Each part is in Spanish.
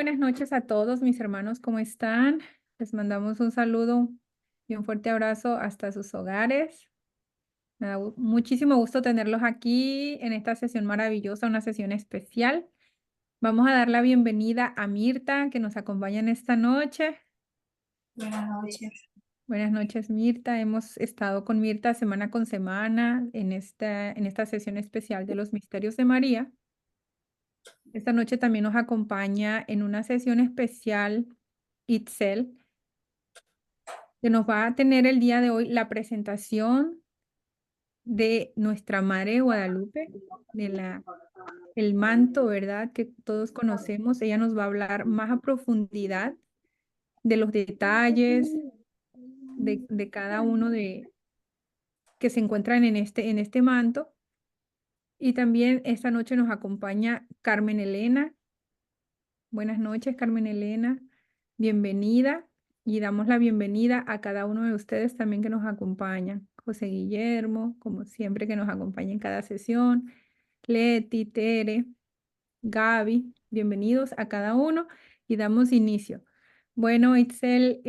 buenas noches a todos mis hermanos, ¿cómo están? Les mandamos un saludo y un fuerte abrazo hasta sus hogares. Me da muchísimo gusto tenerlos aquí en esta sesión maravillosa, una sesión especial. Vamos a dar la bienvenida a Mirta, que nos acompaña en esta noche. Buenas noches. Buenas noches, Mirta. Hemos estado con Mirta semana con semana en esta sesión especial de los Misterios de María. Esta noche también nos acompaña en una sesión especial Itzel, que nos va a tener el día de hoy la presentación de nuestra Madre de Guadalupe, el manto, ¿verdad? Que todos conocemos. Ella nos va a hablar más a profundidad de los detalles de cada uno que se encuentran en este manto. Y también esta noche nos acompaña Carmen Elena. Buenas noches, Carmen Elena. Bienvenida. Y damos la bienvenida a cada uno de ustedes también que nos acompañan. José Guillermo, como siempre, que nos acompaña en cada sesión. Leti, Tere, Gaby, bienvenidos a cada uno y damos inicio. Bueno, Itzel,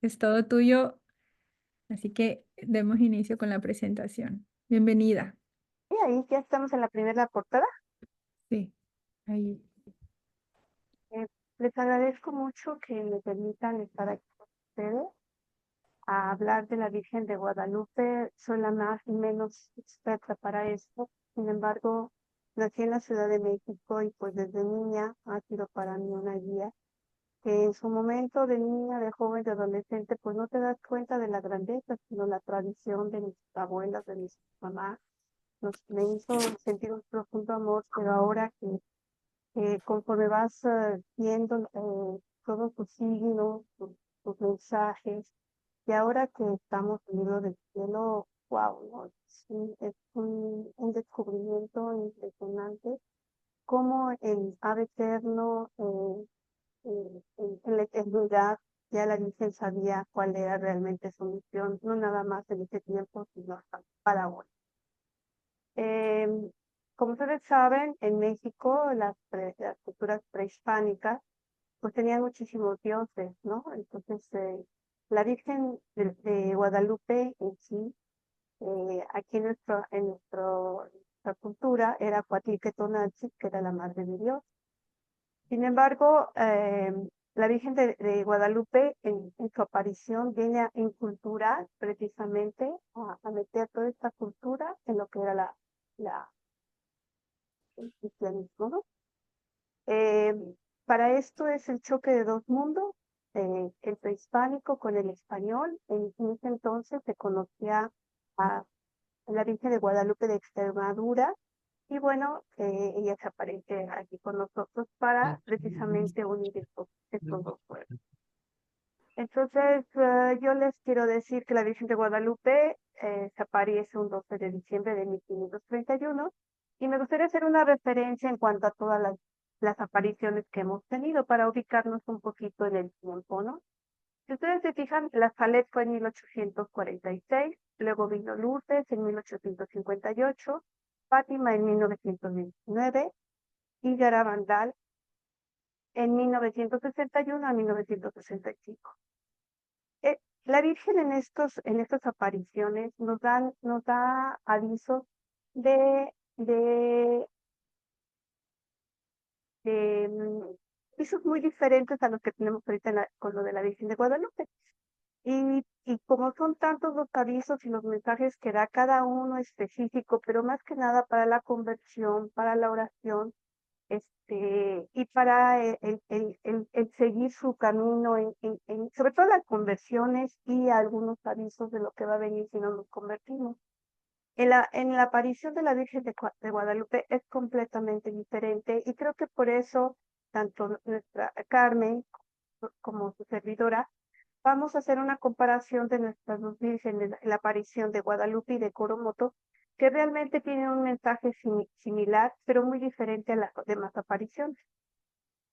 es todo tuyo, así que demos inicio con la presentación. Bienvenida. Y ahí ya estamos en la primera portada. Sí, ahí. Eh, Les agradezco mucho que me permitan estar aquí con ustedes a hablar de la Virgen de Guadalupe. Soy la más y menos experta para esto. Sin embargo, nací en la Ciudad de México y pues desde niña ha sido para mí una guía que en su momento de niña, de joven, de adolescente, pues no te das cuenta de la grandeza, sino la tradición de mis abuelas, de mis mamás. Me hizo sentir un profundo amor, pero ahora que conforme vas viendo todos tus signos, tus mensajes, y ahora que estamos en el libro del cielo, wow, ¿no? Es un descubrimiento impresionante, cómo el ave eterno, en la eternidad, ya la Virgen sabía cuál era realmente su misión, no nada más en ese tiempo, sino hasta para ahora. Em, Como ustedes saben, en México las culturas prehispánicas pues tenían muchísimos dioses, ¿no? Entonces, la Virgen de Guadalupe en sí, aquí nuestra cultura era Cuatlique Tonantzin, que era la madre de Dios. Sin embargo, la Virgen de Guadalupe en su aparición viene a inculturar precisamente, a meter toda esta cultura en lo que era el cristianismo, ¿no? Eh, para esto es el choque de dos mundos, el prehispánico con el español. En ese entonces se conocía a la Virgen de Guadalupe de Extremadura y bueno, ella se aparece aquí con nosotros para precisamente unir estos dos pueblos. Entonces, yo les quiero decir que la Virgen de Guadalupe se aparece un 12 de diciembre de 1531 y me gustaría hacer una referencia en cuanto a todas las apariciones que hemos tenido para ubicarnos un poquito en el tiempo, ¿no? Si ustedes se fijan, la Salet fue en 1846, luego vino Lourdes en 1858, Fátima en 1919 y Garabandal en 1961 a 1965. La Virgen en estas apariciones nos da avisos de, de, de avisos muy diferentes a los que tenemos ahorita con lo de la Virgen de Guadalupe. Y como son tantos los avisos y los mensajes que da cada uno específico, pero más que nada para la conversión, para la oración, y para el seguir su camino, sobre todo las conversiones y algunos avisos de lo que va a venir si no nos convertimos. En la aparición de la Virgen de Guadalupe es completamente diferente y creo que por eso tanto nuestra Carmen como su servidora vamos a hacer una comparación de nuestras dos vírgenes, la aparición de Guadalupe y de Coromoto, que realmente tienen un mensaje similar, pero muy diferente a las demás apariciones.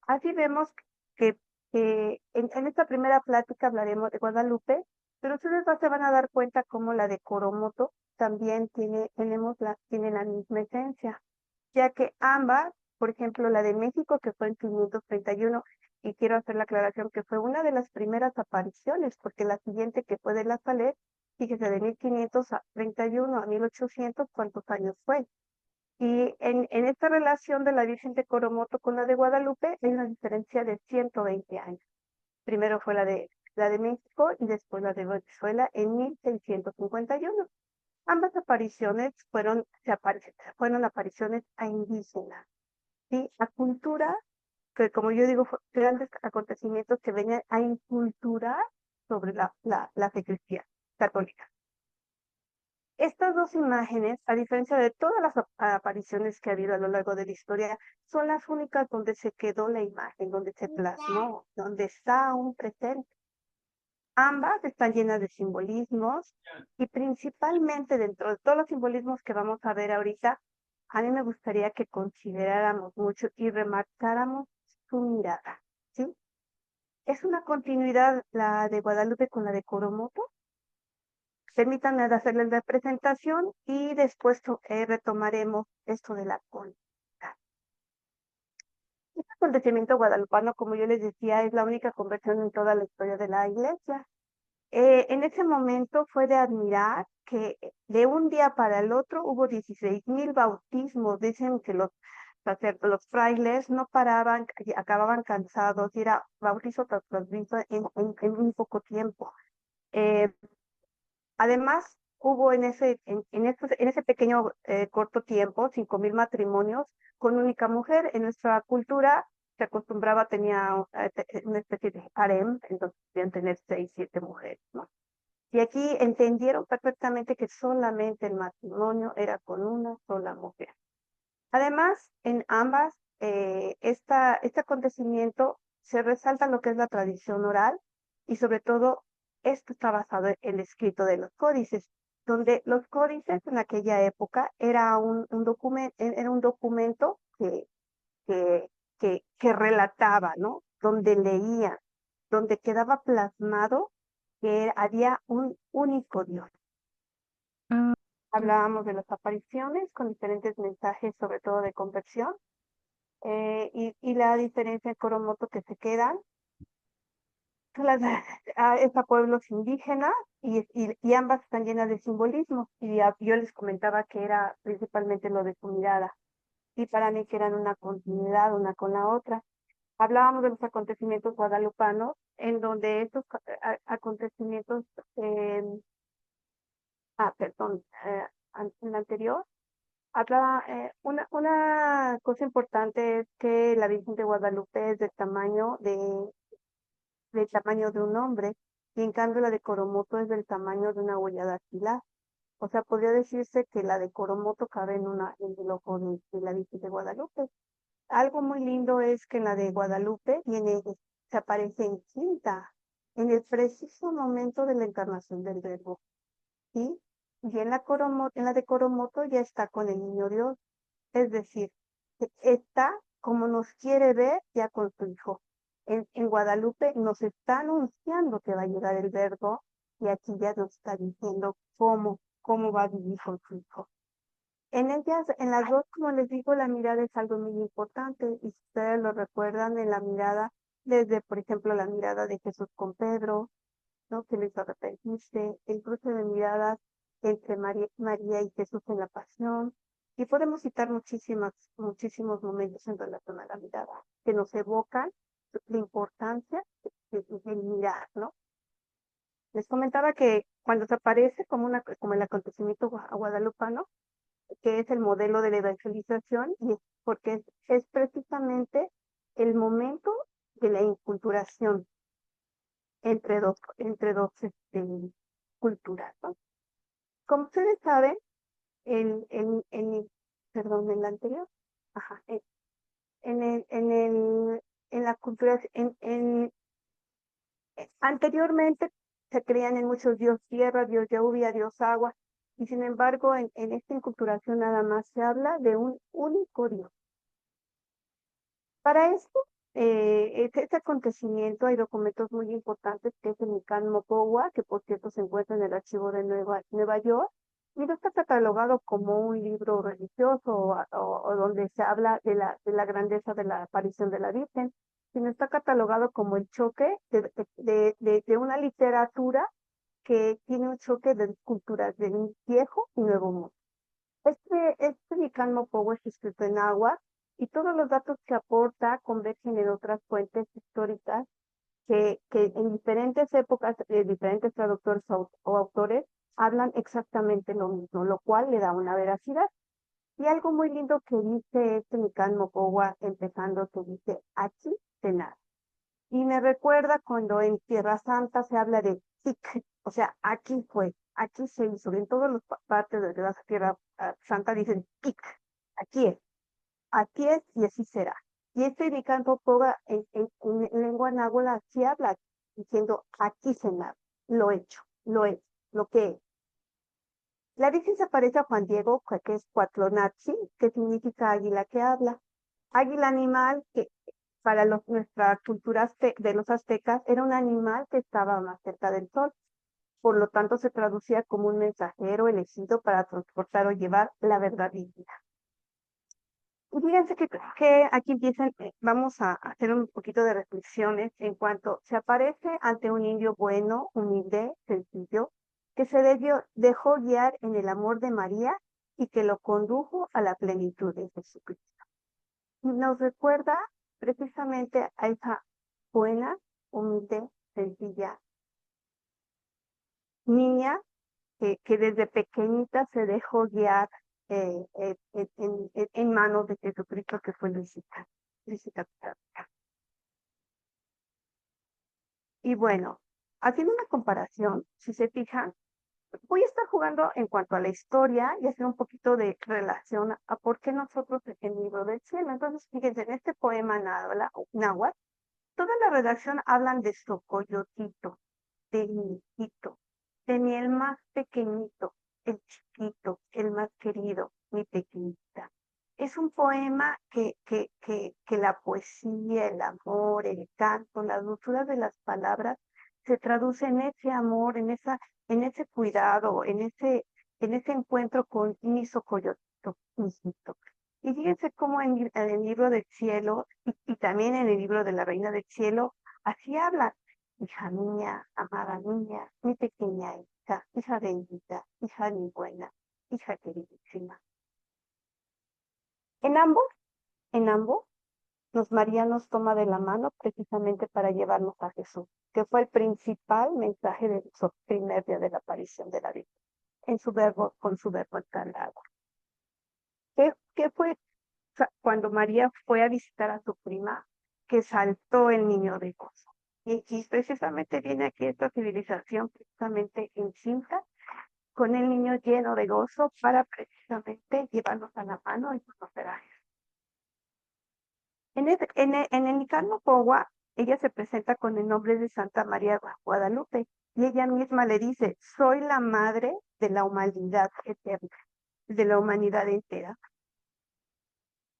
Así vemos que, en esta primera plática hablaremos de Guadalupe, pero ustedes se van a dar cuenta cómo la de Coromoto también tiene la misma esencia, ya que ambas Por ejemplo, la de México, que fue en 531, y quiero hacer la aclaración que fue una de las primeras apariciones, porque la siguiente, que fue de La Salet, fíjese, de 1531 a 1800, ¿cuántos años fue? Y en esta relación de la Virgen de Coromoto con la de Guadalupe hay una diferencia de 120 años. Primero fue la de México y después la de Venezuela en 1651. Ambas apariciones fueron apariciones a indígenas, ¿sí? A cultura, que como yo digo, grandes acontecimientos que venían a inculturar sobre la fe cristiana católica. Estas dos imágenes, a diferencia de todas las apariciones que ha habido a lo largo de la historia, son las únicas donde se quedó la imagen, donde se plasmó, donde está aún presente. Ambas están llenas de simbolismos y principalmente dentro de todos los simbolismos que vamos a ver ahorita, a mí me gustaría que consideráramos mucho y remarcáramos su mirada, ¿sí? Es una continuidad la de Guadalupe con la de Coromoto. Permítanme hacerles la presentación y después retomaremos esto de la continuidad. Este acontecimiento guadalupano, como yo les decía, es la única conversión en toda la historia de la iglesia. En ese momento fue de admirar que de un día para el otro hubo 16,000 bautismos. Dicen que los frailes no paraban, acababan cansados, y era bautizo tras bautizo en muy poco tiempo. Además, hubo en ese pequeño corto tiempo 5,000 matrimonios con única mujer. En nuestra cultura se acostumbraba, tenía una especie de harem, entonces podían tener 6, 7 mujeres, ¿no? Y aquí entendieron perfectamente que solamente el matrimonio era con una sola mujer. Además, en ambas, este acontecimiento se resalta lo que es la tradición oral, y sobre todo esto está basado en el escrito de los códices, donde los códices en aquella época era era un documento que, que relataba, ¿no? Donde leía, donde quedaba plasmado que había un único Dios. Ah, Hablábamos de las apariciones con diferentes mensajes, sobre todo de conversión, y la diferencia en Coromoto que se quedan las, es a pueblos indígenas, y ambas están llenas de simbolismo, y yo les comentaba que era principalmente lo de su mirada, y para mí que eran una continuidad una con la otra. Hablábamos de los acontecimientos guadalupanos, en donde estos acontecimientos, eh, perdón, en el anterior, una cosa importante es que la Virgen de Guadalupe es del tamaño de un hombre, y en cambio la de Coromoto es del tamaño de una huella dactilar. O sea, podría decirse que la de Coromoto cabe en el ojo de la Virgen de Guadalupe. Algo muy lindo es que en la de Guadalupe se aparece en quinta, en el preciso momento de la encarnación del Verbo, ¿sí? Y en la de Coromoto ya está con el niño Dios, es decir, está como nos quiere ver ya con su hijo. En Guadalupe nos está anunciando que va a llegar el Verbo, y aquí ya nos está diciendo cómo va a vivir con su hijo. En las dos, como les digo, la mirada es algo muy importante, y si ustedes lo recuerdan, en la mirada, desde, por ejemplo, la mirada de Jesús con Pedro, ¿no? Que lo hizo arrepentirse, el cruce de miradas entre María y Jesús en la pasión, y podemos citar muchísimos momentos en relación a la mirada, que nos evocan la importancia de mirar, ¿no? Les comentaba que cuando se aparece como el acontecimiento guadalupano, que es el modelo de la evangelización, y es porque es precisamente el momento de la inculturación entre dos culturas, ¿no? Como ustedes saben, en, en, en, perdón, en la anterior, ajá, en el, en el, en la cultura, anteriormente se creían en muchos dios tierra, dios lluvia, dios agua, y sin embargo en esta inculturación nada más se habla de un único Dios. Para esto, este acontecimiento, hay documentos muy importantes, que es el Mikan Mokowa, que por cierto se encuentra en el archivo de Nueva York, y no está catalogado como un libro religioso o donde se habla de la grandeza de la aparición de la Virgen, sino está catalogado como el choque de una literatura que tiene un choque de culturas del viejo y nuevo mundo. Este Nican Pogo es escrito en agua y todos los datos que aporta convergen en otras fuentes históricas que en diferentes épocas, diferentes traductores o autores hablan exactamente lo mismo, lo cual le da una veracidad. Y algo muy lindo que dice este Nican Mopowa empezando, que dice, aquí de nada. Y me recuerda cuando en Tierra Santa se habla de tic, o sea, aquí fue, aquí se hizo. En todas las partes de la Tierra Santa dicen tic, aquí es y así será. Y este Nicanor Poga en lengua náhuatl así habla, diciendo aquí se nada, lo hecho, lo es, lo que es. La Virgen se parece a Juan Diego, que es Cuatlonatzi, que significa águila que habla. Águila animal que para nuestra cultura de los aztecas era un animal que estaba más cerca del sol. Por lo tanto, se traducía como un mensajero elegido para transportar o llevar la verdad divina. Y fíjense que aquí empiezan, vamos a hacer un poquito de reflexiones en cuanto se aparece ante un indio bueno, humilde, sencillo, que se dejó guiar en el amor de María y que lo condujo a la plenitud de Jesucristo. Y nos recuerda precisamente a esa buena, humilde, sencilla niña que desde pequeñita se dejó guiar en manos de Jesucristo, que fue Luisita. Luisita Picapica. Y bueno, haciendo una comparación, si se fijan, voy a estar jugando en cuanto a la historia y hacer un poquito de relación a por qué nosotros en el libro del cielo. Entonces, fíjense, en este poema náhuatl, toda la redacción hablan de Socoyotito, de Niquito, de mi el más pequeñito, el chiquito, el más querido, mi pequeñita. Es un poema que la poesía, el amor, el canto, la dulzura de las palabras se traduce en ese amor, en ese cuidado, en ese encuentro con mi socoyotito, mijito. Y fíjense cómo en el libro del cielo y también en el libro de la Reina del Cielo, así habla hija mía, amada mía, mi pequeña hija bendita, hija mi buena, hija queridísima. En ambos, en ambos, María nos toma de la mano precisamente para llevarnos a Jesús, que fue el principal mensaje del primer día de la aparición de la Virgen, con su verbo encarnado. ¿Qué fue cuando María fue a visitar a su prima, que saltó el niño de gozo? Y precisamente viene aquí esta civilización precisamente encinta, con el niño lleno de gozo para precisamente llevarnos a la mano y conocer a Jesús. En el Nicanor Powa, ella se presenta con el nombre de Santa María Guadalupe y ella misma le dice, soy la madre de la humanidad eterna, de la humanidad entera.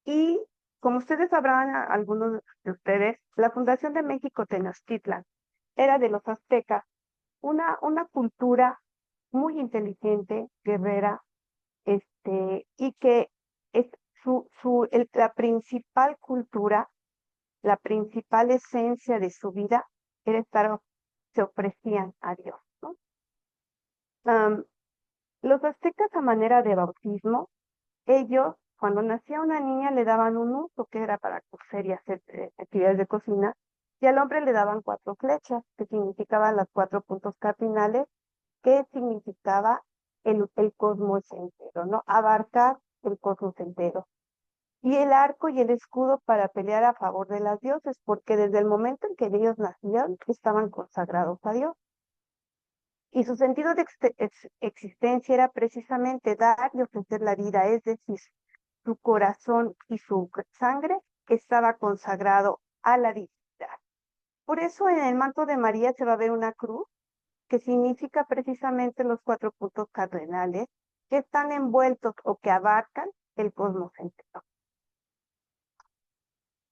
Y como ustedes sabrán, algunos de ustedes, la Fundación de México Tenochtitlan era de los aztecas, una cultura muy inteligente, guerrera, y que es la principal cultura, la principal esencia de su vida era se ofrecían a Dios, ¿no? Los aztecas a manera de bautismo, ellos, cuando nacía una niña, le daban un uso que era para coser y hacer actividades de cocina, y al hombre le daban 4 flechas, que significaban los 4 puntos cardinales, que significaba el cosmos entero, ¿no? Abarcar el cosmos entero. Y el arco y el escudo para pelear a favor de las dioses, porque desde el momento en que ellos nacían, estaban consagrados a Dios. Y su sentido de existencia era precisamente dar y ofrecer la vida, es decir, su corazón y su sangre estaba consagrado a la divinidad. Por eso en el manto de María se va a ver una cruz que significa precisamente los 4 puntos cardinales que están envueltos o que abarcan el cosmos entero.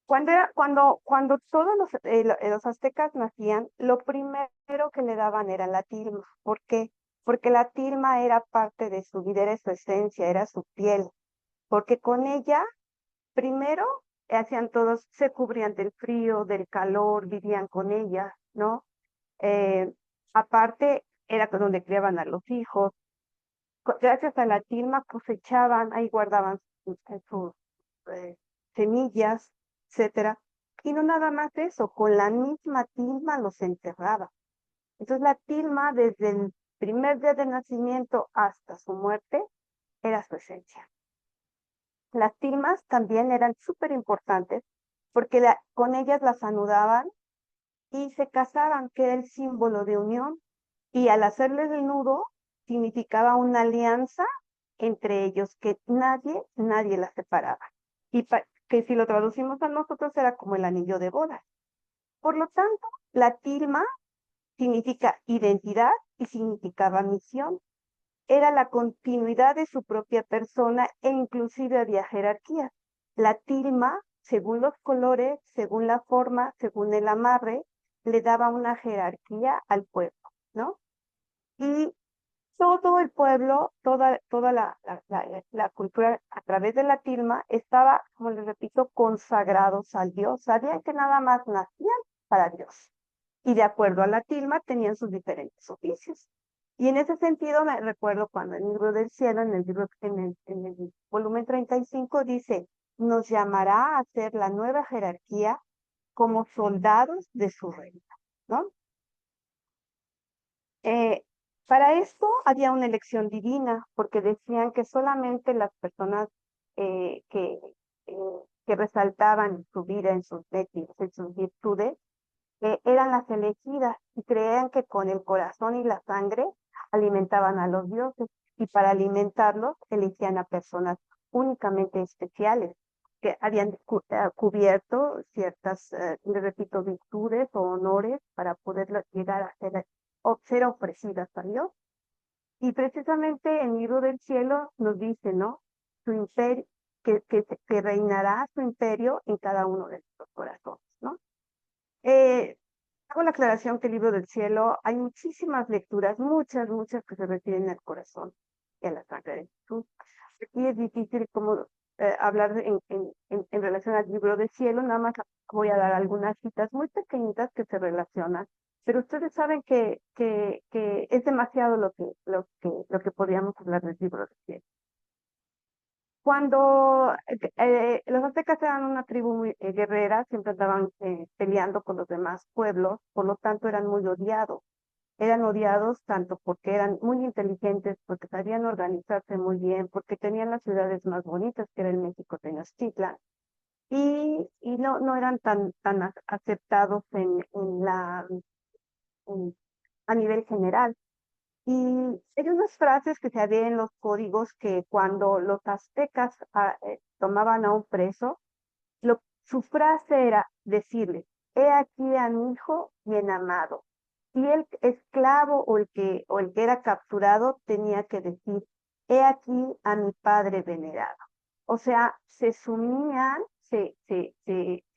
Cuando todos los aztecas nacían, lo primero que le daban era la tilma. ¿Por qué? porque la tilma era parte de su vida, era su esencia, era su piel, porque con ella, primero, hacían todos, se cubrían del frío, del calor, vivían con ella, ¿no? Eh, aparte, era donde criaban a los hijos. Gracias a la tilma cosechaban, ahí guardaban sus eh, semillas, etcétera. Y no nada más eso, con la misma tilma los enterraba. Entonces la tilma, desde el primer día de nacimiento hasta su muerte, era su esencia. Las tilmas también eran súper importantes porque con ellas las anudaban y se casaban, que era el símbolo de unión. Y al hacerles el nudo, significaba una alianza entre ellos, que nadie las separaba. Y que si lo traducimos a nosotros era como el anillo de bodas. Por lo tanto, la tilma significa identidad y significaba misión. Era la continuidad de su propia persona e inclusive había jerarquía. La tilma, según los colores, según la forma, según el amarre, le daba una jerarquía al pueblo, ¿no? Y todo el pueblo, toda la cultura a través de la tilma estaba, como les repito, consagrados al Dios. Sabían que nada más nacían para Dios. Y de acuerdo a la tilma tenían sus diferentes oficios. Y en ese sentido me recuerdo cuando el libro del cielo, en el volumen 35, dice, nos llamará a ser la nueva jerarquía como soldados de su reino, ¿no? Eh, para esto había una elección divina, porque decían que solamente las personas eh, que, eh, que resaltaban en su vida, en sus méritos, en sus virtudes, eran las elegidas y creían que con el corazón y la sangre alimentaban a los dioses y para alimentarlos elegían a personas únicamente especiales que habían cubierto ciertas, le repito, virtudes o honores para poder llegar a ser ofrecidas a Dios. Y precisamente en el libro del cielo nos dice, ¿no? Su imperio, que reinará su imperio en cada uno de nuestros corazones, ¿no? Eh, Hago la aclaración que el libro del cielo, hay muchísimas lecturas, muchas que se refieren al corazón y a la sangre de Jesús. Aquí es difícil como hablar en relación al libro del cielo, nada más voy a dar algunas citas muy pequeñitas que se relacionan, pero ustedes saben que es demasiado lo que podríamos hablar del libro del cielo. Cuando los aztecas eran una tribu muy guerrera, siempre andaban peleando con los demás pueblos, por lo tanto eran muy odiados. Eran odiados tanto porque eran muy inteligentes, porque sabían organizarse muy bien, porque tenían las ciudades más bonitas, que era el México Tenochtitlan, y no eran tan aceptados a nivel general. Y hay unas frases que se habían en los códigos que cuando los aztecas tomaban a un preso, su frase era decirle, he aquí a mi hijo bien amado. Y el esclavo o el que era capturado tenía que decir, he aquí a mi padre venerado. O sea, se sumían, se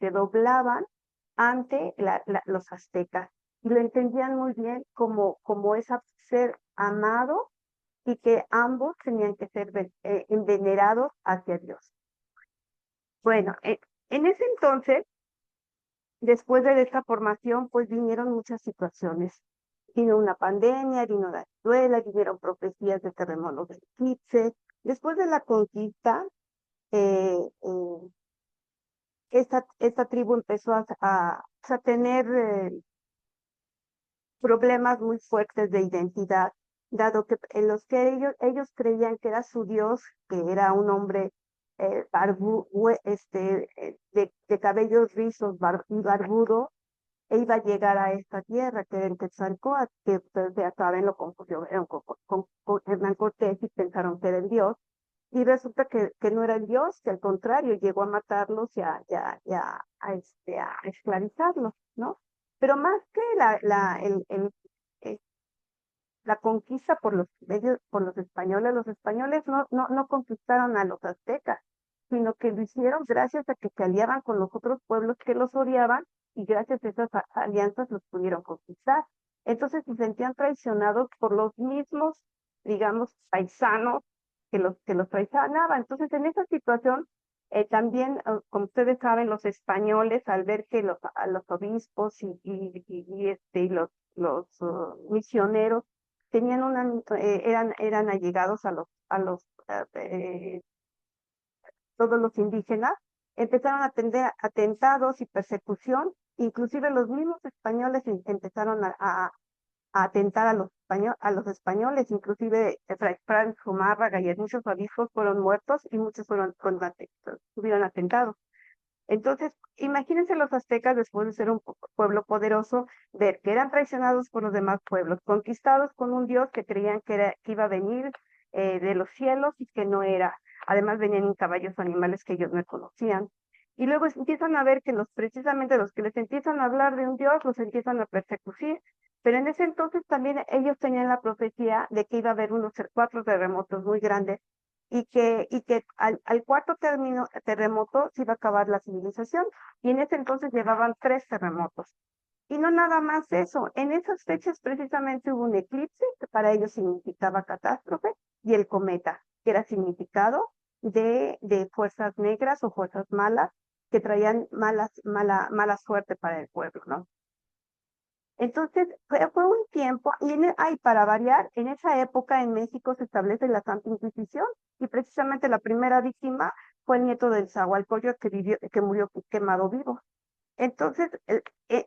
doblaban ante los aztecas y lo entendían muy bien como esa ser amado y que ambos tenían que ser venerados hacia Dios. Bueno, en ese entonces, después de esta formación, pues vinieron muchas situaciones. Vino una pandemia, vino la viruela, vinieron profecías de terremotos de eclipse. Después de la conquista, eh, eh, esta tribu empezó a tener problemas muy fuertes de identidad, dado que en los que ellos creían que era su Dios, que era un hombre de cabellos rizos y barbudo, e iba a llegar a esta tierra, que era el Quetzalcóatl, que ustedes ya saben, lo confundieron con Hernán Cortés y pensaron que era el Dios, y resulta que no era el Dios, que al contrario, llegó a matarlos y a esclavizarlos, ¿no? Pero más que eh, la conquista por por los españoles no conquistaron a los aztecas, sino que lo hicieron gracias a que se aliaban con los otros pueblos que los odiaban y gracias a esas alianzas los pudieron conquistar. Entonces se sentían traicionados por los mismos, digamos, paisanos que los traicionaban. Entonces, en esa situación, también, como ustedes saben, los españoles, al ver que a los obispos y misioneros tenían eran allegados a los todos los indígenas, empezaron a atender atentados y persecución, inclusive los mismos españoles empezaron a atentar a los españoles, inclusive Fray Franz Zumárraga y muchos obispos fueron muertos y muchos tuvieron atentados. Entonces, imagínense los aztecas después de ser un pueblo poderoso, ver que eran traicionados por los demás pueblos, conquistados con un dios que creían que iba a venir de los cielos y que no era. Además venían en caballos animales que ellos no conocían. Y luego empiezan a ver que precisamente los que les empiezan a hablar de un dios, los empiezan a persecuir. Pero en ese entonces también ellos tenían la profecía de que iba a haber unos 4 terremotos muy grandes y que al cuarto terremoto se iba a acabar la civilización. Y en ese entonces llevaban 3 terremotos. Y no nada más eso, en esas fechas precisamente hubo un eclipse que para ellos significaba catástrofe y el cometa, que era significado de fuerzas negras o fuerzas malas que traían mala suerte para el pueblo, ¿no? Entonces, fue un tiempo, para variar, en esa época en México se establece la Santa Inquisición y precisamente la primera víctima fue el nieto del Zahualcóyotl que murió quemado vivo. Entonces,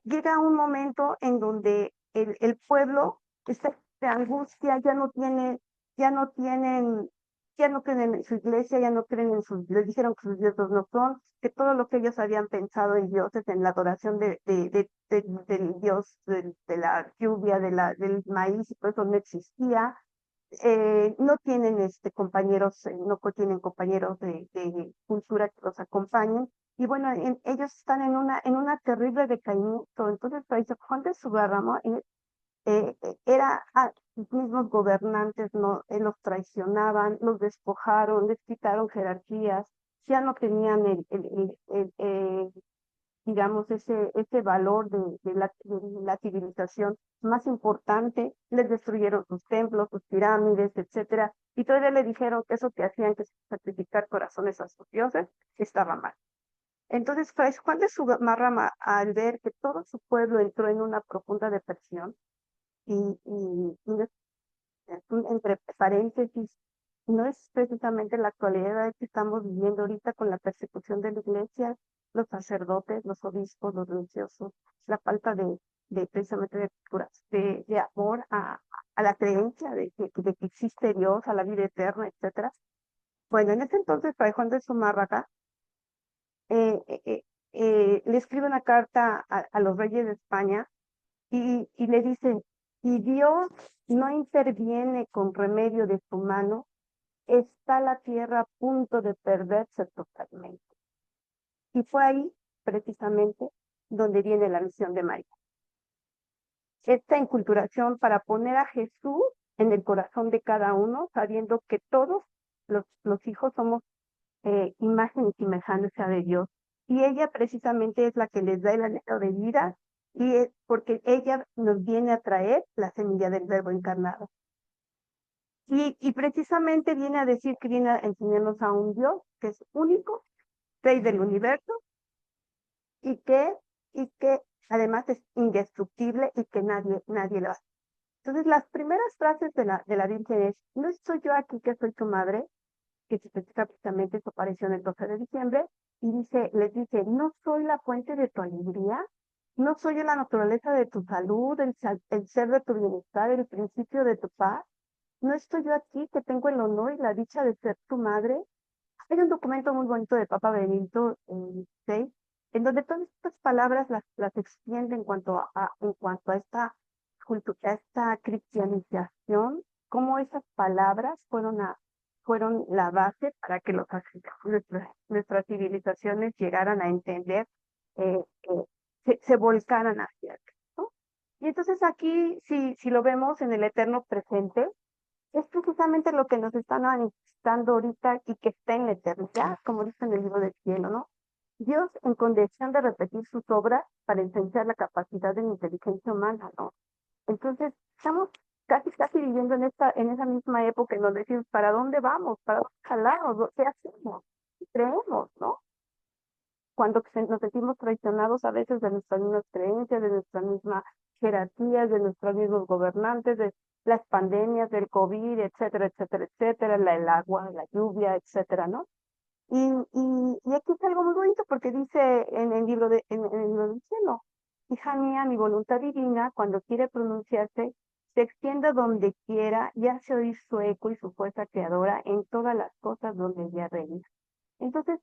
llega un momento en donde el pueblo está de angustia, ya no tienen, ya no creen en su iglesia, ya no creen les dijeron que sus dioses no son, que todo lo que ellos habían pensado en dioses, en la adoración del dios de la lluvia, del maíz y todo eso no existía. No tienen compañeros, tienen compañeros de cultura que los acompañen. Y bueno, ellos están en una terrible decaimiento. Entonces, Fray Juan de Zugarramurdi era a sus mismos gobernantes, no, los traicionaban, los despojaron, les quitaron jerarquías, ya no tenían digamos, ese valor de la civilización más importante, les destruyeron sus templos, sus pirámides, etcétera, y todavía le dijeron que eso que hacían, que sacrificar corazones a sus dioses, estaba mal. Entonces, Fray Juan de Zumarrama, al ver que todo su pueblo entró en una profunda depresión, entre paréntesis, no es precisamente la actualidad que estamos viviendo ahorita con la persecución de la iglesia, los sacerdotes, los obispos, los religiosos, la falta de precisamente de cultura, de amor a la creencia de que existe Dios, a la vida eterna, etcétera. Bueno, en ese entonces, Fray Juan de Zumárraga eh, eh, eh, le escribe una carta a los reyes de España y le dice, si Dios no interviene con remedio de su mano, está la tierra a punto de perderse totalmente. Y fue ahí, precisamente, donde viene la misión de María. Esta inculturación para poner a Jesús en el corazón de cada uno, sabiendo que todos los hijos somos imagen y semejanza de Dios. Y ella precisamente es la que les da el anhelo de vida y es porque ella nos viene a traer la semilla del verbo encarnado. Y precisamente viene a decir que viene a enseñarnos a un Dios que es único, rey del universo y que además es indestructible y que nadie lo hace. Entonces, las primeras frases de la Virgen es, no estoy yo aquí que soy tu madre, que precisamente su aparición el 12 de diciembre, y les dice, no soy la fuente de tu alegría, no soy la naturaleza de tu salud, el ser de tu bienestar, el principio de tu paz, no estoy yo aquí que tengo el honor y la dicha de ser tu madre. Hay un documento muy bonito de Papa Benito XVI, en donde todas estas palabras las extiende en cuanto a esta cristianización, cómo esas palabras fueron la base para que nuestras civilizaciones llegaran a entender, se volcaran hacia acá, ¿no? Y entonces aquí, si lo vemos en el eterno presente, es precisamente lo que nos están manifestando ahorita y que está en la eternidad, como dice en el libro del cielo, ¿no? Dios en condición de repetir sus obras para ensanchar la capacidad de la inteligencia humana, ¿no? Entonces, estamos casi viviendo en esa misma época en donde decimos, ¿para dónde vamos? ¿Para dónde jalamos? ¿Qué hacemos? ¿Qué creemos, no? Cuando nos sentimos traicionados a veces de nuestras mismas creencias, de nuestras mismas jerarquías, de nuestros mismos gobernantes, de las pandemias, del COVID, etcétera, etcétera, etcétera, el agua, la lluvia, etcétera, ¿no? Y aquí está algo muy bonito porque dice en el libro en el libro del cielo, hija mía, mi voluntad divina, cuando quiere pronunciarse, se extiende donde quiera y hace oír su eco y su fuerza creadora en todas las cosas donde ella reina. Entonces,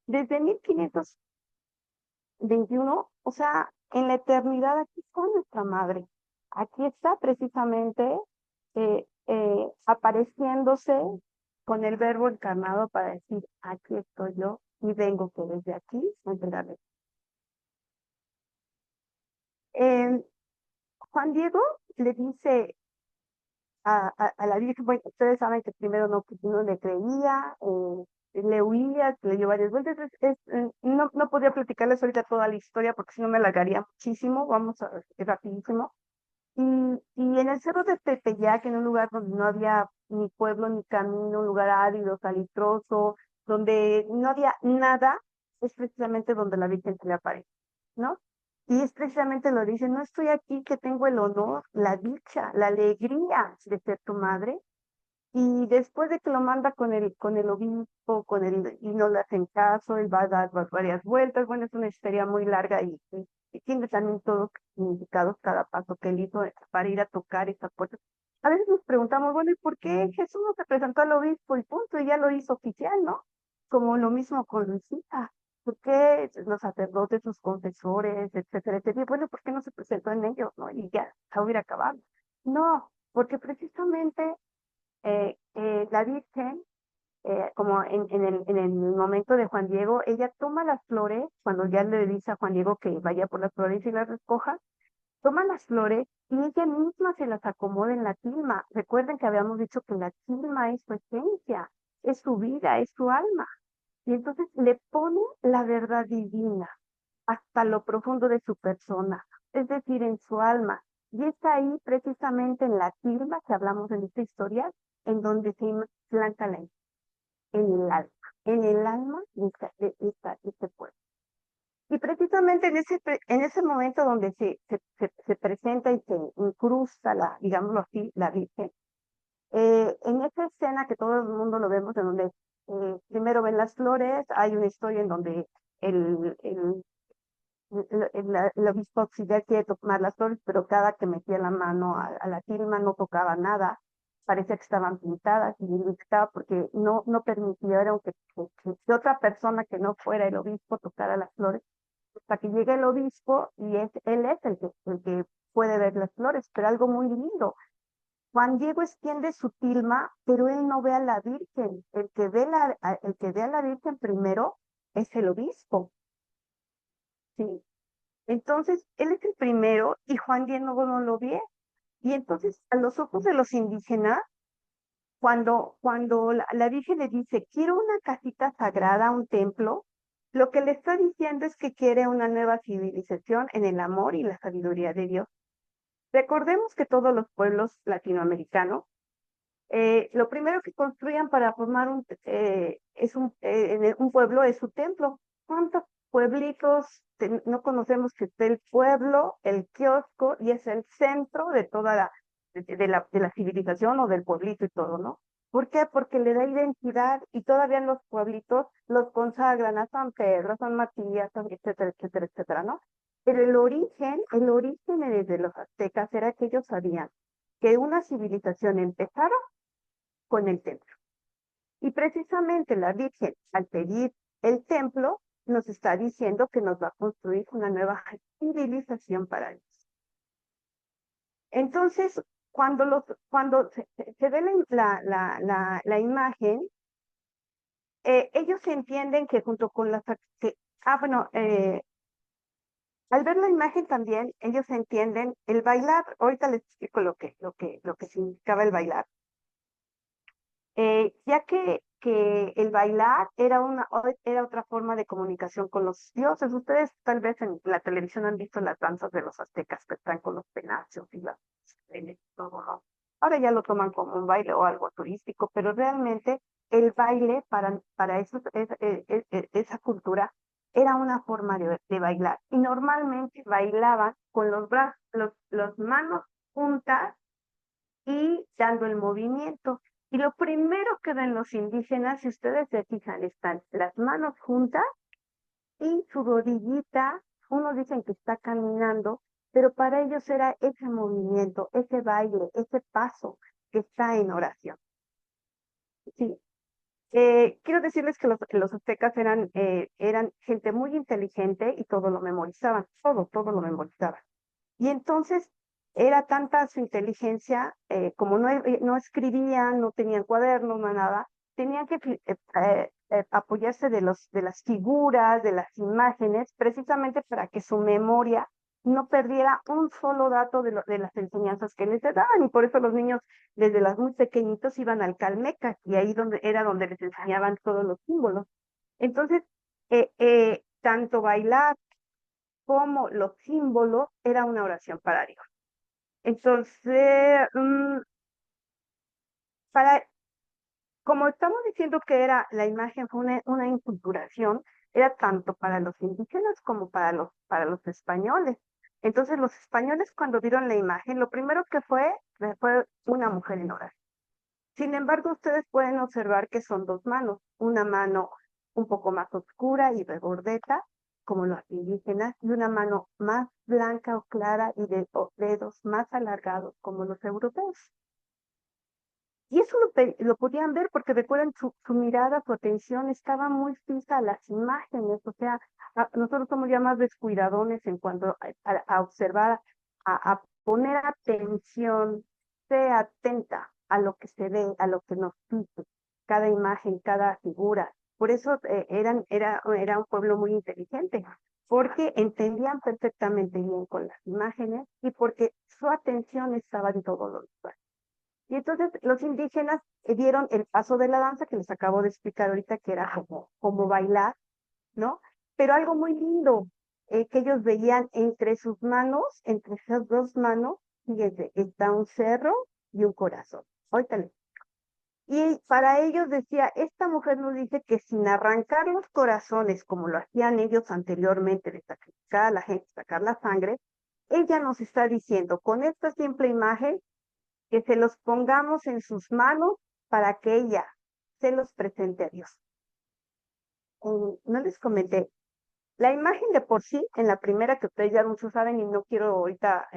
desde 1521, o sea, en la eternidad aquí está nuestra madre. Aquí está precisamente apareciéndose con el verbo encarnado para decir, aquí estoy yo y vengo que desde aquí a entregarle. Eh, Juan Diego le dice a la Virgen, bueno, ustedes saben que primero no le creía, le huía, le dio varias vueltas, no podría platicarles ahorita toda la historia porque si no me alargaría muchísimo, vamos a ver rapidísimo. Y en el cerro de Tepeyac, en un lugar donde no había ni pueblo ni camino, un lugar árido, salitroso, donde no había nada, es precisamente donde la Virgen se le aparece, ¿no? Y es precisamente lo dice, no estoy aquí que tengo el honor, la dicha, la alegría de ser tu madre. Y después de que lo manda con el obispo, y no le hacen caso, él va a dar varias vueltas. Bueno, es una historia muy larga y tiene también todos los significados cada paso que él hizo para ir a tocar esa puerta. A veces nos preguntamos, bueno, ¿y por qué Jesús no se presentó al obispo y punto? Y ya lo hizo oficial, ¿no? Como lo mismo con Lucía. ¿Por qué los sacerdotes, sus confesores, etcétera, etcétera? Bueno, ¿por qué no se presentó en ellos, no? Y ya, se hubiera acabado. No, porque precisamente la Virgen, como en el momento de Juan Diego, ella toma las flores, cuando ya le dice a Juan Diego que vaya por las flores y las recoja, toma las flores y ella misma se las acomoda en la tilma. Recuerden que habíamos dicho que la tilma es su esencia, es su vida, es su alma. Y entonces le pone la verdad divina hasta lo profundo de su persona, es decir, en su alma. Y es ahí precisamente en la tilma que hablamos en esta historia, en donde se implanta en el alma de este pueblo. Y precisamente en ese momento donde se presenta y se incrusta, digámoslo así, la Virgen, en esa escena que todo el mundo lo vemos, en donde primero ven las flores, hay una historia en donde el, el, el obispo auxiliar quiere tomar las flores, pero cada que metía la mano a la tilma no tocaba nada, parecía que estaban pintadas y le gritaba porque no permitieron que otra persona que no fuera el obispo tocara las flores, hasta que llega el obispo y él es el que puede ver las flores, pero algo muy lindo. Juan Diego extiende su tilma, pero él no ve a la Virgen. El que ve a la Virgen primero es el obispo. Sí. Entonces, él es el primero y Juan Diego no lo ve. Y entonces, a los ojos de los indígenas, cuando la Virgen le dice, quiero una casita sagrada, un templo, lo que le está diciendo es que quiere una nueva civilización en el amor y la sabiduría de Dios. Recordemos que todos los pueblos latinoamericanos, lo primero que construían para formar un pueblo es su templo. ¿Cuántos pueblitos no conocemos que esté el pueblo, el kiosco, y es el centro de toda de la civilización o del pueblito y todo, ¿no? ¿Por qué? Porque le da identidad y todavía los pueblitos los consagran a San Pedro, a San Matías, etcétera, etcétera, etcétera, ¿no? Pero el origen desde los aztecas era que ellos sabían que una civilización empezaba con el templo. Y precisamente la Virgen, al pedir el templo, nos está diciendo que nos va a construir una nueva civilización para ellos. Entonces, cuando se ve la imagen, ellos entienden que junto con las... bueno, al ver la imagen también, ellos entienden el bailar. Ahorita les explico lo que significaba el bailar. Ya que que el bailar era otra forma de comunicación con los dioses. Ustedes tal vez en la televisión han visto las danzas de los aztecas que están con los penachos y las todo, ¿no? Ahora ya lo toman como un baile o algo turístico, pero realmente el baile para esa cultura era una forma de bailar. Y normalmente bailaban con los brazos, los manos juntas y dando el movimiento. Y lo primero que ven los indígenas, si ustedes se fijan, están las manos juntas y su rodillita, unos dicen que está caminando, pero para ellos era ese movimiento, ese baile, ese paso que está en oración. Sí. Quiero decirles que los aztecas eran gente muy inteligente y todo lo memorizaban, todo lo memorizaban. Y entonces era tanta su inteligencia, como no escribían, no tenían cuadernos, no nada, tenían que apoyarse de las figuras, de las imágenes, precisamente para que su memoria no perdiera un solo dato de las enseñanzas que les daban. Y por eso los niños, desde las muy pequeñitos, iban al Calmeca, y ahí era donde les enseñaban todos los símbolos. Entonces, tanto bailar como los símbolos era una oración para Dios. Entonces, para, como estamos diciendo que era la imagen, fue una inculturación, era tanto para los indígenas como para los españoles. Entonces, los españoles cuando vieron la imagen, lo primero que fue una mujer en oración. Sin embargo, ustedes pueden observar que son dos manos, una mano un poco más oscura y regordeta, como los indígenas, y una mano más blanca o clara y de dedos más alargados, como los europeos. Y eso lo podían ver porque recuerdan su mirada, su atención estaba muy fija a las imágenes, o sea, nosotros somos ya más descuidadones en cuanto a observar, a poner atención, sea atenta a lo que se ve, a lo que nos dice, cada imagen, cada figura. Por eso era un pueblo muy inteligente, porque entendían perfectamente bien con las imágenes y porque su atención estaba en todo lo visual. Y entonces los indígenas dieron el paso de la danza que les acabo de explicar ahorita, que era como bailar, ¿no? Pero algo muy lindo, que ellos veían entre sus manos, entre esas dos manos, fíjense, está un cerro y un corazón. Ahorita y para ellos decía, esta mujer nos dice que sin arrancar los corazones, como lo hacían ellos anteriormente, de sacrificar a la gente, sacar la sangre, ella nos está diciendo, con esta simple imagen, que se los pongamos en sus manos para que ella se los presente a Dios. No les comenté, la imagen de por sí, en la primera que ustedes ya muchos saben, y no quiero ahorita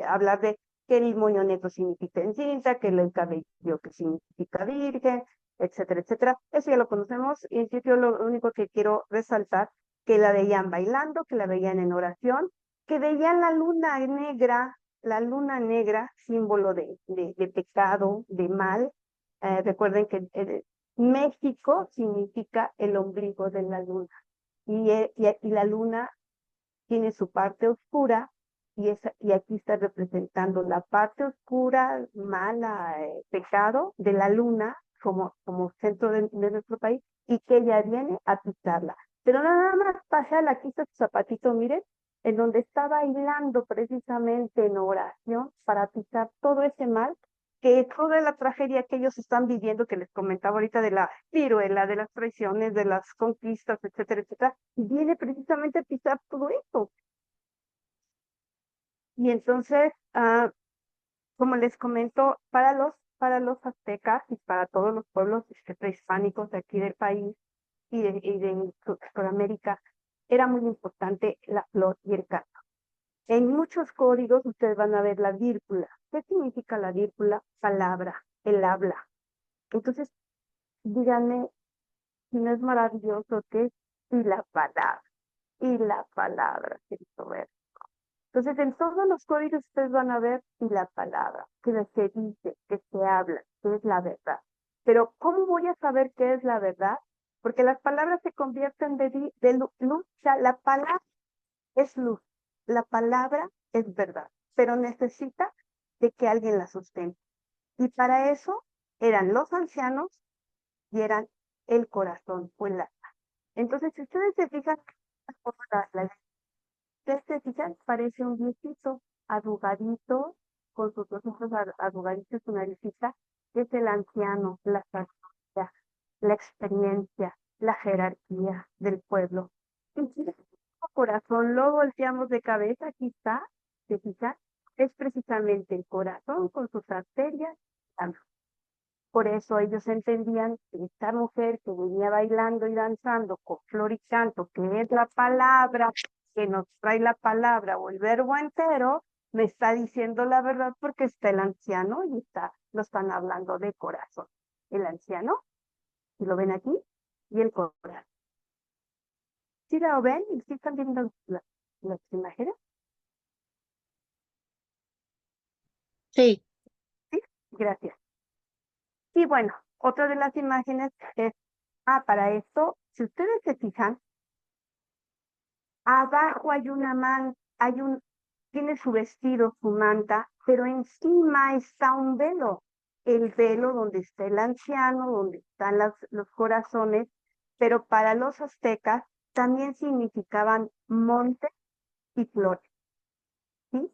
hablar de que el moño negro significa encinta, que el cabello que significa virgen, etcétera, etcétera. Eso ya lo conocemos, y en sitio lo único que quiero resaltar, que la veían bailando, que la veían en oración, que veían la luna negra, símbolo de pecado, de mal. Recuerden que México significa el ombligo de la luna. Y la luna tiene su parte oscura y aquí está representando la parte oscura, mala, pecado de la luna como centro de nuestro país y que ella viene a pisarla. Pero nada más pasa, la quita su zapatito, miren, en donde está bailando precisamente en oración para pisar todo ese mal, que toda la tragedia que ellos están viviendo, que les comentaba ahorita de la viruela, de las traiciones, de las conquistas, etcétera, etcétera, viene precisamente a pisar todo esto. Y entonces, como les comento, para los aztecas y para todos los pueblos prehispánicos de aquí del país y de Sudamérica, era muy importante la flor y el canto. En muchos códigos ustedes van a ver la vírgula. ¿Qué significa la vírgula? Palabra, el habla. Entonces, díganme si no es maravilloso que es y la palabra, Cristo ver. Entonces, en todos los códigos ustedes van a ver y la palabra, que se dice, que se habla, que es la verdad. Pero, ¿cómo voy a saber qué es la verdad? Porque las palabras se convierten de luz. O sea, la palabra es luz, la palabra es verdad, pero necesita de que alguien la sustente. Y para eso eran los ancianos y eran el corazón o el alma. Entonces, si ustedes se fijan, ustedes se fijan, parece un viejito arrugadito, con sus dos ojos arrugaditos, su naricita, es el anciano, la sabiduría, la experiencia, la jerarquía del pueblo. Y si el corazón lo volteamos de cabeza, aquí está, ¿se fijan? Es precisamente el corazón con sus arterias. Por eso ellos entendían que esta mujer que venía bailando y danzando con flor y canto, que es la palabra, que nos trae la palabra o el verbo entero, me está diciendo la verdad porque está el anciano y lo están hablando de corazón. El anciano, si lo ven aquí, y el corazón. ¿Sí lo ven? ¿Sí están viendo las imágenes? Sí, Sí, gracias. Y bueno, otra de las imágenes es, para esto, si ustedes se fijan, abajo hay una tiene su vestido, su manta, pero encima está un velo. El velo donde está el anciano, donde están los corazones, pero para los aztecas también significaban monte y flores, ¿sí?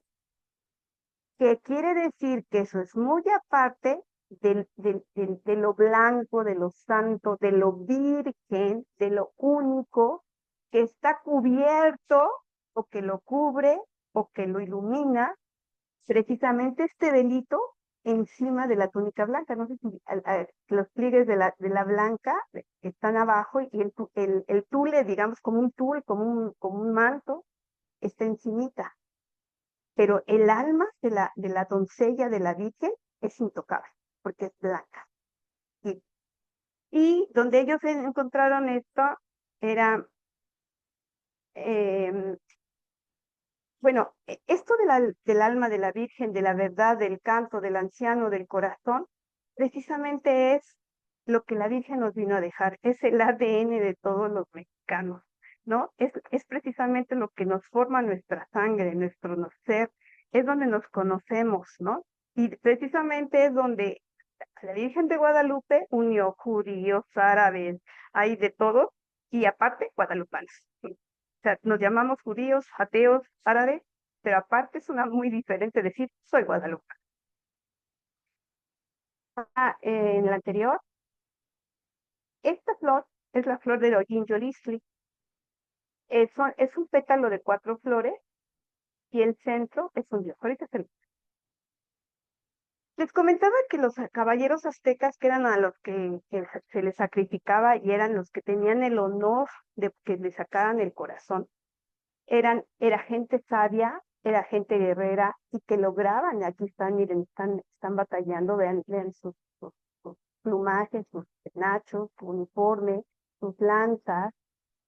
Que quiere decir que eso es muy aparte de lo blanco, de lo santo, de lo virgen, de lo único que está cubierto o que lo cubre o que lo ilumina, precisamente este velito encima de la túnica blanca. No sé si los pliegues de la blanca están abajo y el tule, digamos, como un tul, como un manto, está encimita, pero el alma de la doncella de la Virgen es intocable, porque es blanca. Y donde ellos encontraron esto era, eh, bueno, esto del alma de la Virgen, de la verdad, del canto, del anciano, del corazón, precisamente es lo que la Virgen nos vino a dejar, es el ADN de todos los mexicanos, ¿no? Es precisamente lo que nos forma nuestra sangre, nuestro ser, es donde nos conocemos, ¿no? Y precisamente es donde la Virgen de Guadalupe unió judíos, árabes, hay de todo, y aparte guadalupanos. O sea, nos llamamos judíos, ateos, árabes, pero aparte es una muy diferente decir soy guadalupana. En la anterior, esta flor es la flor de Hollín Yolisli. Es un pétalo de 4 flores y el centro es un dios. Ahorita les comentaba que los caballeros aztecas, que eran a los que se les sacrificaba y eran los que tenían el honor de que le sacaran el corazón, era gente sabia, era gente guerrera y que lograban, aquí están, miren, están batallando, vean sus plumajes, sus penachos, su uniforme, sus lanzas,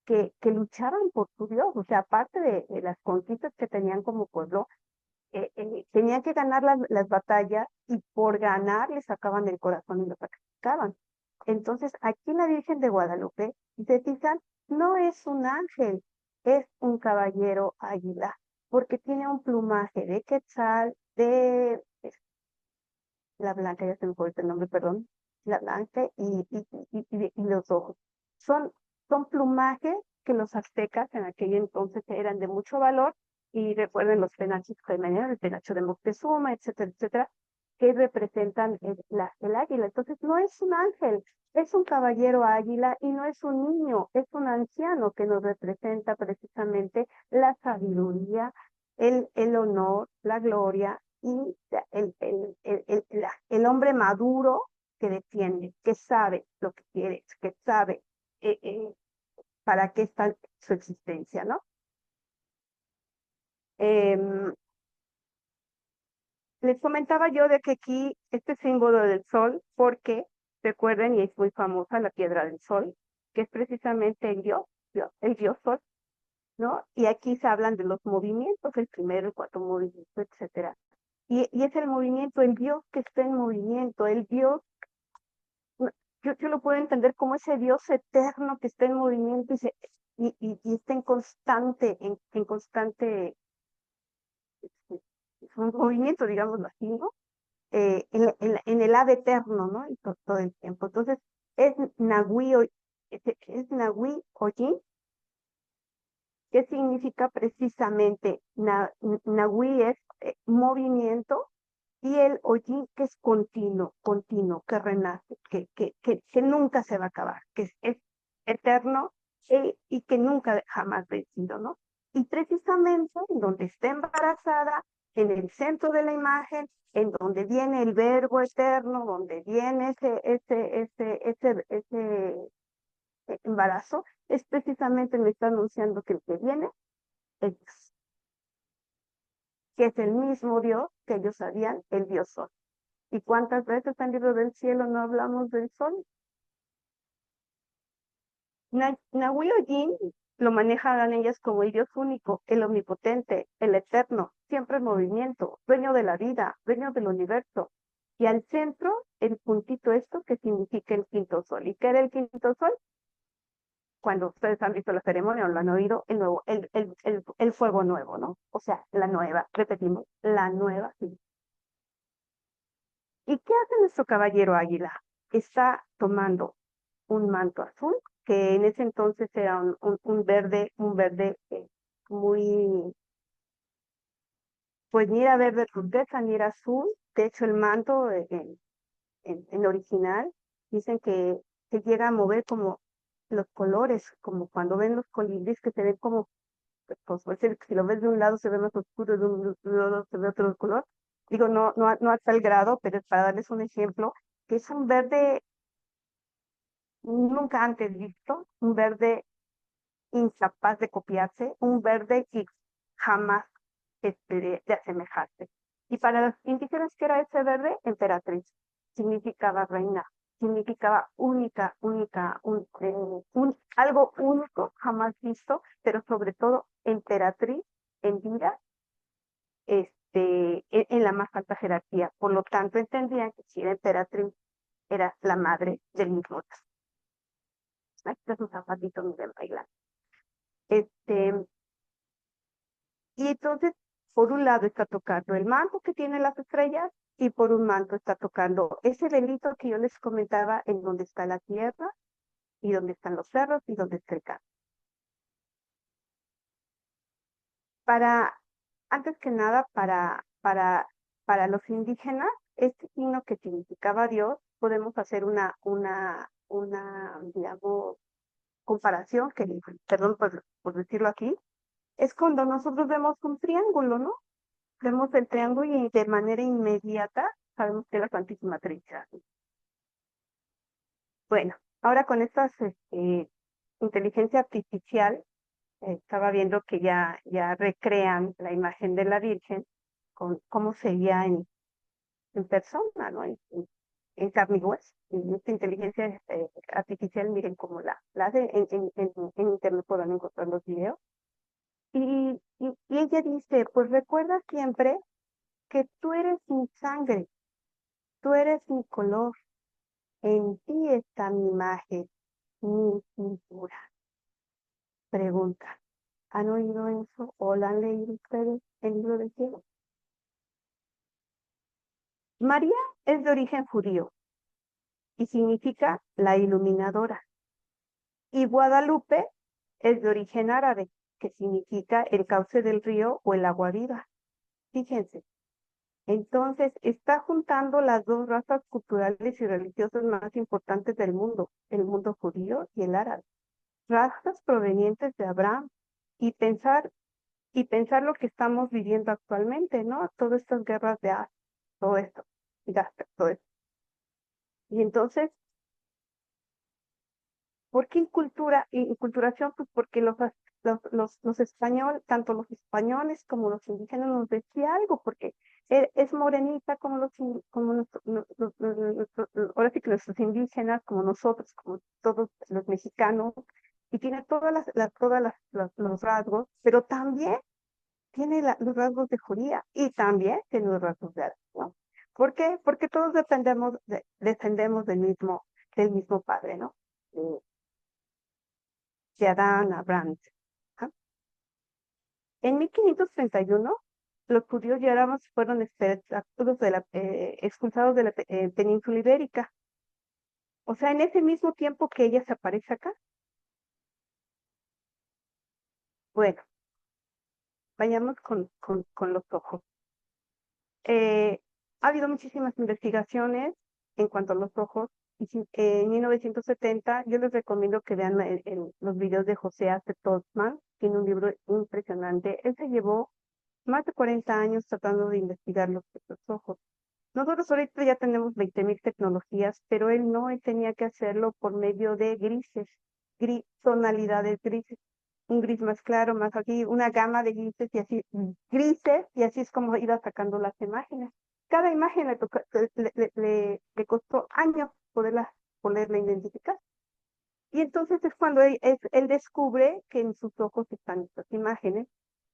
que luchaban por su Dios, o sea, aparte de las conquistas que tenían como pueblo, tenían que ganar las batallas y por ganar les sacaban el corazón y lo sacrificaban. Entonces, aquí la Virgen de Guadalupe, si se fijan, no es un ángel, es un caballero águila, porque tiene un plumaje de quetzal, la blanca, ya se me fue el nombre, perdón, la blanca y los ojos. Son, son plumajes que los aztecas en aquel entonces eran de mucho valor, y recuerden los penachos que venían, el penacho de Moctezuma, etcétera, etcétera, que representan el águila. Entonces no es un ángel, es un caballero águila y no es un niño, es un anciano que nos representa precisamente la sabiduría, el honor, la gloria y el hombre maduro que defiende, que sabe lo que quiere, que sabe eh, eh, para qué está su existencia, ¿no? Em, Les comentaba yo de que aquí este símbolo del sol, porque recuerden, y es muy famosa la piedra del sol, que es precisamente el dios sol, ¿no? Y aquí se hablan de los movimientos, el primero, el cuarto movimiento, etcétera. Y es el movimiento, el Dios que está en movimiento, el Dios, yo lo puedo entender como ese Dios eterno que está en movimiento y está en constante un movimiento, digamos así, ¿no? En el ave eterno, ¿no? Y todo el tiempo. Entonces, es Nahui Oyin, que significa precisamente, Nahui es movimiento, y el Oyin que es continuo, que renace, que nunca se va a acabar, que es eterno y que nunca jamás vencido, ¿no? Y precisamente en donde está embarazada, en el centro de la imagen, en donde viene el verbo eterno, donde viene ese embarazo, es precisamente me está anunciando que el que viene es Dios, que es el mismo Dios que ellos sabían, el Dios Sol. ¿Y cuántas veces en el libro del cielo no hablamos del Sol? Nahui Ojin lo manejan ellas como el Dios único, el omnipotente, el eterno, siempre en movimiento, dueño de la vida, dueño del universo. Y al centro, el puntito esto que significa el quinto sol. ¿Y qué era el quinto sol? Cuando ustedes han visto la ceremonia o lo han oído, el fuego nuevo, ¿no? O sea, la nueva, repetimos, la nueva. ¿Y qué hace nuestro caballero águila? Está tomando un manto azul, que en ese entonces era un verde muy, pues ni era verde turquesa, ni era azul. De hecho, el manto en original, dicen que se llega a mover como los colores, como cuando ven los colibríes que se ven como, pues puede ser que si lo ves de un lado se ve más oscuro, de un lado se ve otro color. Digo, no a tal grado, pero es para darles un ejemplo, que es un verde nunca antes visto, un verde incapaz de copiarse, un verde que jamás de asemejarse. Y para los indígenas, ¿qué era ese verde? Emperatriz. Significaba reina, significaba algo único, jamás visto, pero sobre todo emperatriz en vida, en la más alta jerarquía. Por lo tanto, entendían que si era emperatriz, era la madre del mismo Dios. Aquí está su zapatito, miren, bailando. Y entonces, por un lado está tocando el manto que tiene las estrellas y por un manto está tocando ese delito que yo les comentaba en donde está la tierra y donde están los cerros y donde está el campo. Antes que nada, para los indígenas, este signo que significaba Dios, podemos hacer digamos, comparación, perdón por decirlo aquí, es cuando nosotros vemos un triángulo, ¿no? Vemos el triángulo y de manera inmediata sabemos que es la Santísima Trinidad. Bueno, ahora con esta inteligencia artificial, estaba viendo que ya recrean la imagen de la Virgen con cómo sería en persona, ¿no? En carne y hueso. Y esta inteligencia artificial, miren cómo la hace en internet, podrán encontrar los videos. Y ella dice, pues recuerda siempre que tú eres mi sangre, tú eres mi color, en ti está mi imagen, mi pintura. Pregunta, ¿han oído eso o lo han leído ustedes en el libro del cielo? María es de origen judío y significa la iluminadora. Y Guadalupe es de origen árabe, que significa el cauce del río o el agua viva. Fíjense, entonces está juntando las dos razas culturales y religiosas más importantes del mundo, el mundo judío y el árabe. Razas provenientes de Abraham y pensar lo que estamos viviendo actualmente, ¿no? Todas estas guerras de Asia, todo esto, todo esto. Y entonces, ¿por qué inculturación? Pues porque los españoles, tanto los españoles como los indígenas nos decía algo, porque es morenita como ahora sí que nuestros indígenas, como nosotros, como todos los mexicanos, y tiene los rasgos, pero también tiene los rasgos de judía y también tiene los rasgos de árabe, ¿no? ¿Por qué? Porque todos descendemos del mismo padre, ¿no? De Adán, Abraham. ¿Ah? En 1531, los judíos y árabes fueron expulsados de la península ibérica. O sea, en ese mismo tiempo que ella se aparece acá. Bueno, vayamos con los ojos. Eh, ha habido muchísimas investigaciones en cuanto a los ojos. En 1970, yo les recomiendo que vean los videos de José Ace Tolman, tiene un libro impresionante. Él se llevó más de 40 años tratando de investigar los ojos. Nosotros ahorita ya tenemos 20.000 tecnologías, pero él tenía que hacerlo por medio de grises, tonalidades grises, un gris más claro, más aquí, una gama de grises, y así es como iba sacando las imágenes. Cada imagen le costó años poderla identificar. Y entonces es cuando él descubre que en sus ojos están estas imágenes,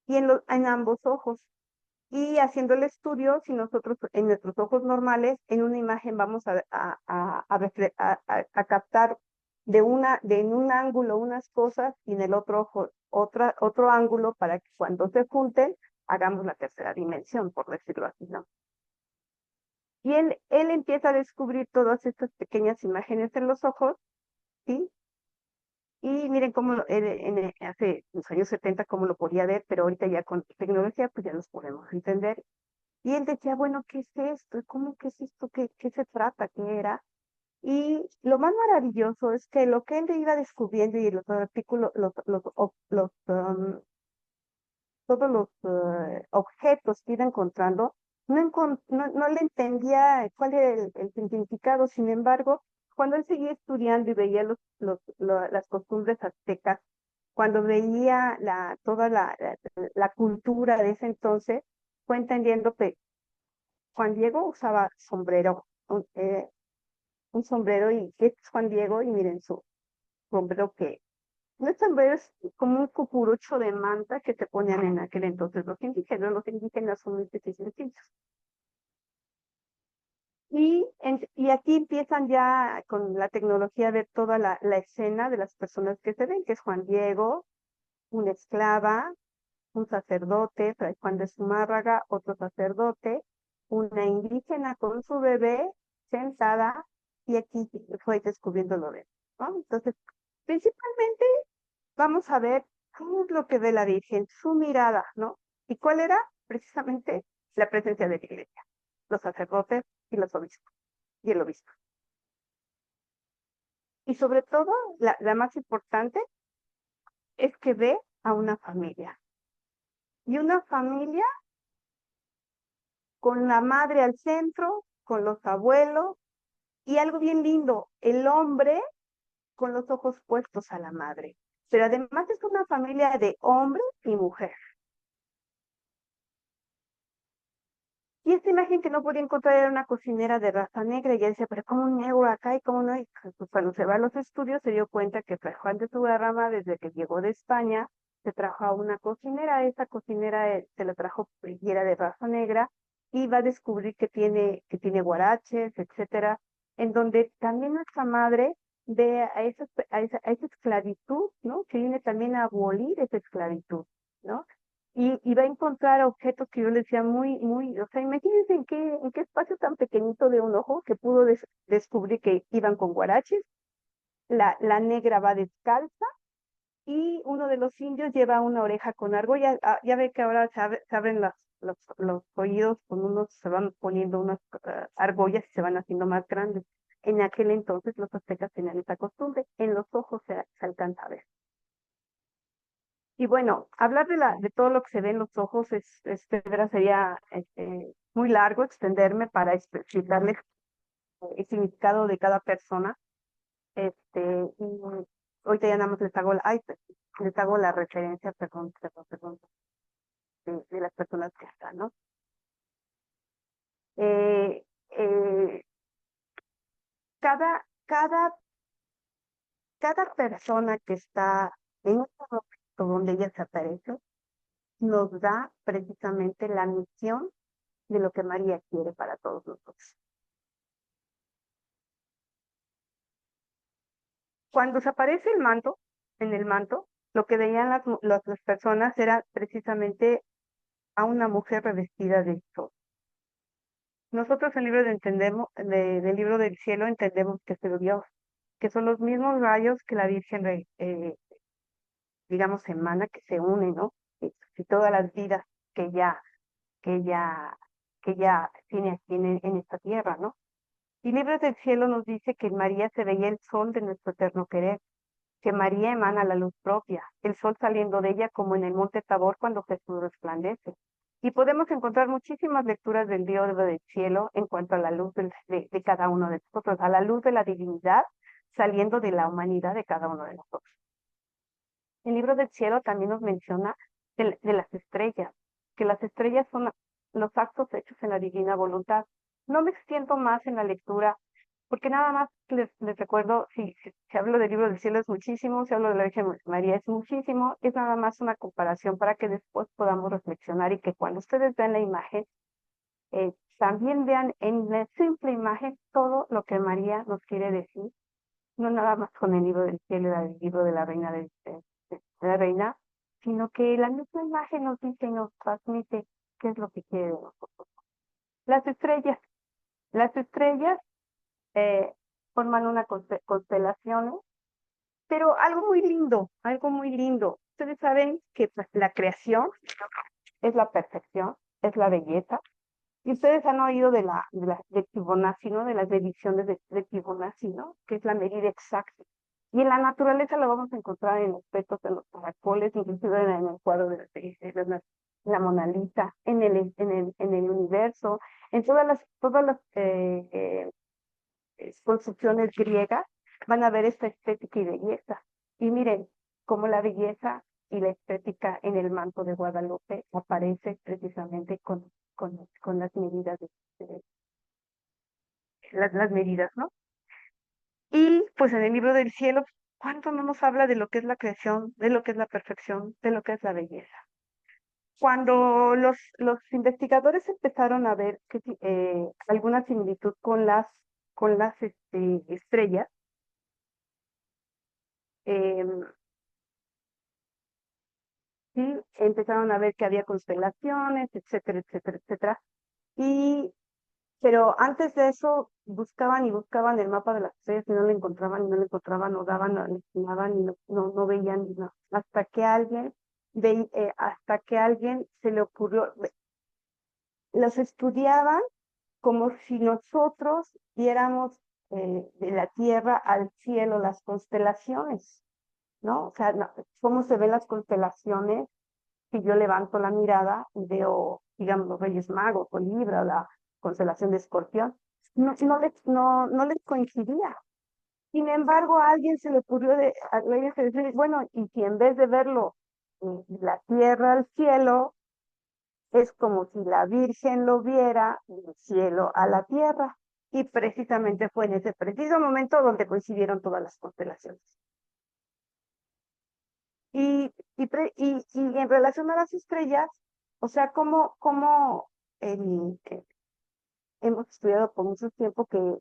y en ambos ojos. Y haciendo el estudio, si nosotros en nuestros ojos normales, en una imagen vamos a captar en un ángulo unas cosas y en el otro ojo otro ángulo para que cuando se junten hagamos la tercera dimensión, por decirlo así, ¿no? Y él empieza a descubrir todas estas pequeñas imágenes en los ojos, ¿sí? Y miren cómo hace los años 70 cómo lo podía ver, pero ahorita ya con tecnología pues ya los podemos entender. Y él decía, bueno, ¿qué es esto? ¿Cómo que es esto? ¿Qué se trata? ¿Qué era? Y lo más maravilloso es que lo que él iba descubriendo y los artículos, todos los objetos que iba encontrando, no le entendía cuál era el significado. Sin embargo, cuando él seguía estudiando y veía las costumbres aztecas, cuando veía toda la cultura de ese entonces, fue entendiendo que Juan Diego usaba sombrero, un sombrero, y este es Juan Diego, y miren su sombrero, que no es sombrero, es como un cucurucho de manta que se ponían en aquel entonces los indígenas son muy sencillos. Y aquí empiezan ya con la tecnología a ver toda la escena de las personas que se ven, que es Juan Diego, una esclava, un sacerdote, Fray Juan de Zumárraga, otro sacerdote, una indígena con su bebé sentada, y aquí fue descubriendo lo de, ¿no? Entonces, principalmente vamos a ver qué es lo que ve la Virgen, su mirada, ¿no? ¿Y cuál era? Precisamente la presencia de la iglesia, los sacerdotes y los obispos, y el obispo. Y sobre todo, la más importante es que ve a una familia. Y una familia con la madre al centro, con los abuelos, y algo bien lindo, el hombre con los ojos puestos a la madre. Pero además es una familia de hombre y mujer. Y esta imagen que no podía encontrar era una cocinera de raza negra, y ella decía, pero ¿cómo un negro acá y cómo no? Y pues cuando se va a los estudios se dio cuenta que Fray Juan de Zugarrama, desde que llegó de España, se trajo a una cocinera. Esa cocinera se la trajo y era de raza negra, y va a descubrir que tiene guaraches, etcétera, en donde también nuestra madre ve a esa esclavitud, ¿no? Que viene también a abolir esa esclavitud, ¿no? Y va a encontrar objetos que yo le decía o sea, imagínense en qué espacio tan pequeñito de un ojo que pudo descubrir que iban con guaraches, la negra va descalza, y uno de los indios lleva una oreja con argolla. Ya ve que ahora se abren los oídos se van poniendo unas argollas y se van haciendo más grandes. En aquel entonces los aztecas tenían esa costumbre, en los ojos se alcanza a ver. Y bueno, hablar de todo lo que se ve en los ojos de veras sería muy largo extenderme para explicarles el significado de cada persona. Y ahorita ya nada más les hago la referencia, perdón, de las personas que están, ¿no? Eh, eh, cada, cada, cada persona que está en un momento donde ella se aparece, nos da precisamente la misión de lo que María quiere para todos nosotros. Cuando se aparece en el manto, lo que veían las personas era precisamente a una mujer revestida de sol. Nosotros en el libro del libro del cielo entendemos que es el Dios, que son los mismos rayos que la Virgen, digamos, emana, que se unen, ¿no? Y todas las vidas que ella, que ella, que ella tiene aquí en esta tierra, ¿no? Y Libros del Cielo nos dice que en María se veía el sol de nuestro eterno querer, que María emana la luz propia, el sol saliendo de ella como en el monte Tabor cuando Jesús resplandece. Y podemos encontrar muchísimas lecturas del Libro del Cielo en cuanto a la luz de cada uno de nosotros, a la luz de la divinidad saliendo de la humanidad de cada uno de nosotros. El Libro del Cielo también nos menciona de las estrellas, que las estrellas son los actos hechos en la divina voluntad. No me extiendo más en la lectura, porque nada más les recuerdo, si hablo del Libro del Cielo es muchísimo, si hablo de la Virgen María es muchísimo, es nada más una comparación para que después podamos reflexionar y que cuando ustedes vean la imagen, también vean en la simple imagen todo lo que María nos quiere decir, no nada más con el Libro del Cielo y el Libro de la Reina de la Reina, sino que la misma imagen nos dice y nos transmite qué es lo que quiere de nosotros. Las estrellas. Las estrellas forman una constelación, pero algo muy lindo. Ustedes saben que pues, la creación es la perfección, es la belleza. Y ustedes han oído de Fibonacci, ¿no? De las mediciones de Fibonacci, ¿no? Que es la medida exacta. Y en la naturaleza lo vamos a encontrar en los peces, en los caracoles, inclusive en el cuadro de la Mona Lisa, en el universo, en todas las construcciones griegas, van a ver esta estética y belleza. Y miren cómo la belleza y la estética en el manto de Guadalupe aparece precisamente con las medidas, las medidas, ¿no? Y pues en el Libro del Cielo, ¿cuánto no nos habla de lo que es la creación, de lo que es la perfección, de lo que es la belleza? Cuando los investigadores empezaron a ver alguna similitud con las estrellas, eh, sí, empezaron a ver que había constelaciones, etcétera, etcétera, etcétera. Pero antes de eso buscaban y buscaban el mapa de las estrellas y no lo encontraban y no lo encontraban, no daban, no le estimaban y no veían ni nada. Hasta que a alguien se le ocurrió, los estudiaban como si nosotros viéramos de la Tierra al cielo las constelaciones, ¿no? O sea, cómo se ven las constelaciones si yo levanto la mirada y veo, digamos, los Reyes Magos o Libra, la constelación de Escorpión, no les coincidía. Sin embargo, a alguien se le ocurrió decir, bueno, y si en vez de verlo la tierra al cielo, es como si la Virgen lo viera del cielo a la tierra. Y precisamente fue en ese preciso momento donde coincidieron todas las constelaciones. Y en relación a las estrellas, o sea, como hemos estudiado por mucho tiempo que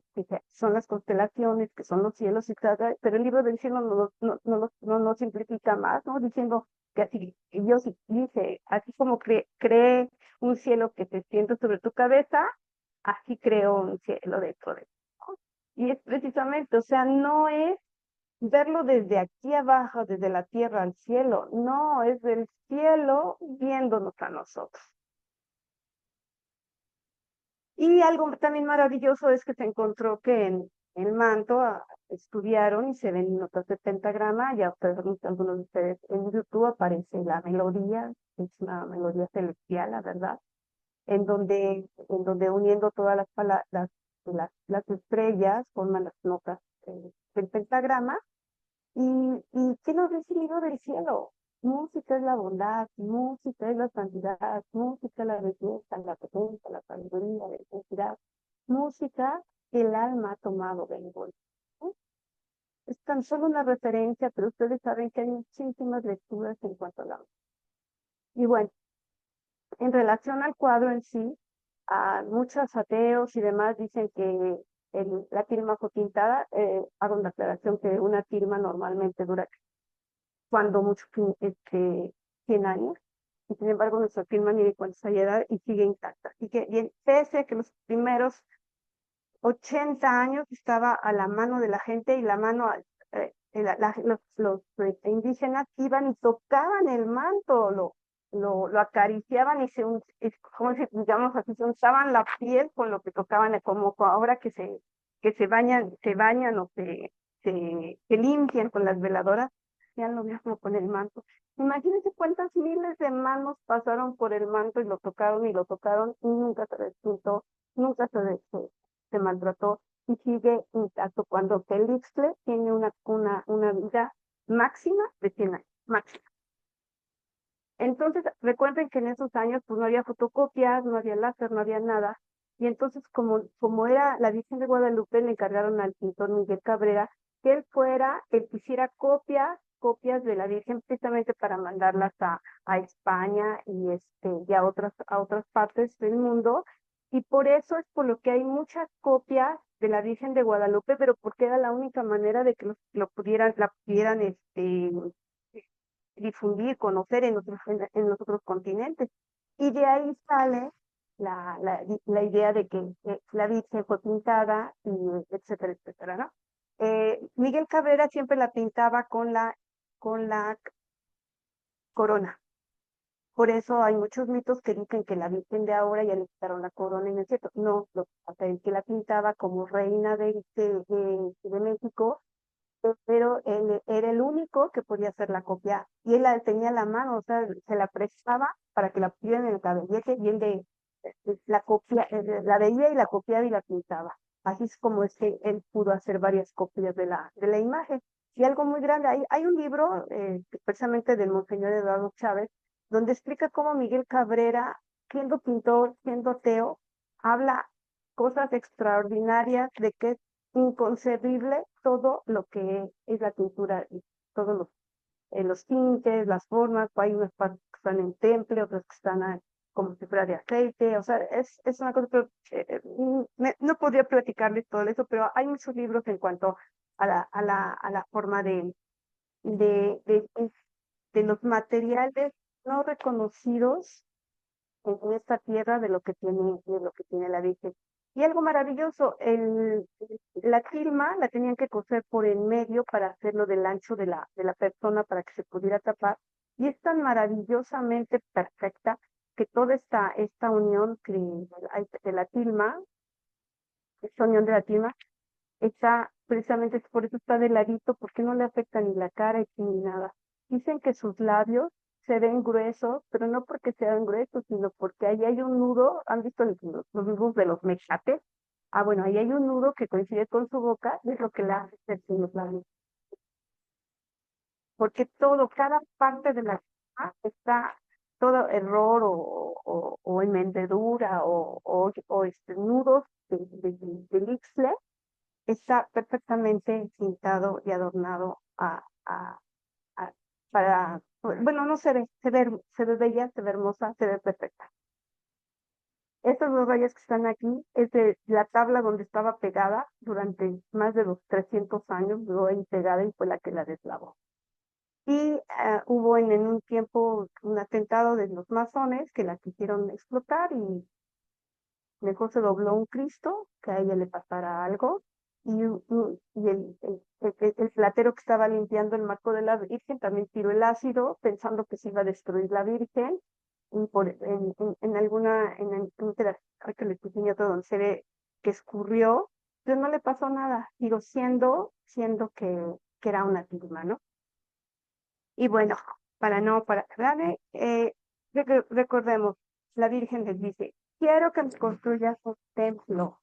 son las constelaciones, que son los cielos y tal, pero el Libro del Cielo no simplifica más, ¿no? Diciendo que así, y Dios dice, así como cree un cielo que se siente sobre tu cabeza, así creo un cielo dentro de ti, ¿no? Y es precisamente, o sea, no es verlo desde aquí abajo, desde la tierra al cielo, no, es del cielo viéndonos a nosotros. Y algo también maravilloso es que se encontró que en el manto estudiaron y se ven notas de pentagrama, ya ustedes, algunos de ustedes en YouTube aparece la melodía, es una melodía celestial, la verdad, en donde uniendo todas las estrellas forman las notas del pentagrama. ¿Y qué nos dice el Libro del Cielo? Música es la bondad, música es la santidad, música es la belleza, la potencia, la sabiduría, la intensidad. Música que el alma ha tomado del gol. ¿Sí? Es tan solo una referencia, pero ustedes saben que hay muchísimas lecturas en cuanto a la música. Y bueno, en relación al cuadro en sí, muchos ateos y demás dicen que la tilma fue pintada. Hago una aclaración que una tilma normalmente dura cuando mucho 100 años, y sin embargo nuestra firma mide cuántos hay edad y sigue intacta. Así que, bien, pese a que los primeros 80 años estaba a la mano de la gente y la mano, los indígenas iban y tocaban el manto, lo acariciaban y como si, digamos así, se untaban la piel con lo que tocaban, como ahora que se bañan o se limpian con las veladoras, hacían lo mismo con el manto. Imagínense cuántas miles de manos pasaron por el manto y lo tocaron y nunca se despintó, nunca se maltrató y sigue intacto cuando Pelixtle tiene una vida máxima de 100 años, máxima. Entonces, recuerden que en esos años pues no había fotocopias, no había láser, no había nada. Y entonces, como era la Virgen de Guadalupe, le encargaron al pintor Miguel Cabrera que él fuera, el que hiciera copias de la Virgen precisamente para mandarlas a España y a otras partes del mundo. Y por eso es por lo que hay muchas copias de la Virgen de Guadalupe, pero porque era la única manera de que la pudieran difundir, conocer en los otros continentes. Y de ahí sale la idea de que la Virgen fue pintada, y etcétera, etcétera, ¿no? Miguel Cabrera siempre la pintaba con la corona. Por eso hay muchos mitos que dicen que la Virgen de ahora ya le quitaron la corona y no es cierto. No, lo que pasa es que la pintaba como reina de México, pero él era el único que podía hacer la copia y él la tenía a la mano, o sea, se la prestaba para que la pusieran en el cabellete y la veía y la copiaba y la pintaba. Así es como es que él pudo hacer varias copias de la imagen. Y algo muy grande, hay un libro precisamente del Monseñor Eduardo Chávez, donde explica cómo Miguel Cabrera, siendo pintor, siendo ateo, habla cosas extraordinarias de que inconcebible todo lo que es la pintura, y todos los tintes, las formas, hay unas partes que están en temple, otras que están como si fuera de aceite, o sea, es una cosa, pero, no podría platicarles todo eso, pero hay muchos libros en cuanto a la forma de, de, de los materiales no reconocidos en esta tierra de lo que tiene la Virgen. Y algo maravilloso, la tilma la tenían que coser por en medio para hacerlo del ancho de la persona para que se pudiera tapar. Y es tan maravillosamente perfecta que toda esta unión que hay de la tilma, esta unión de la tilma, está precisamente por eso está de ladito, porque no le afecta ni la cara ni nada. Dicen que sus labios se ven gruesos, pero no porque sean gruesos, sino porque ahí hay un nudo. ¿Han visto los nudos de los mechates? Ah, bueno, ahí hay un nudo que coincide con su boca, y es lo que le hace ser los labios. Porque cada parte de la cara está, todo error o enmendedura o nudos de Ixtle está perfectamente pintado y adornado a- bueno, no se ve bella, se ve hermosa, se ve perfecta. Estas dos rayas que están aquí es de la tabla donde estaba pegada durante más de los 300 años, luego ahí pegada y fue la que la deslavó. Y hubo en un tiempo un atentado de los masones que la quisieron explotar y mejor se dobló un Cristo, que a ella le pasara algo, y el platero que estaba limpiando el marco de la Virgen también tiró el ácido pensando que se iba a destruir la Virgen, y en alguna, ahorita le puse otro donde se ve que escurrió, pero no le pasó nada, digo, siendo que era una tilma, ¿no? Y bueno, para grave, recordemos, la Virgen les dice, quiero que me construyas un templo,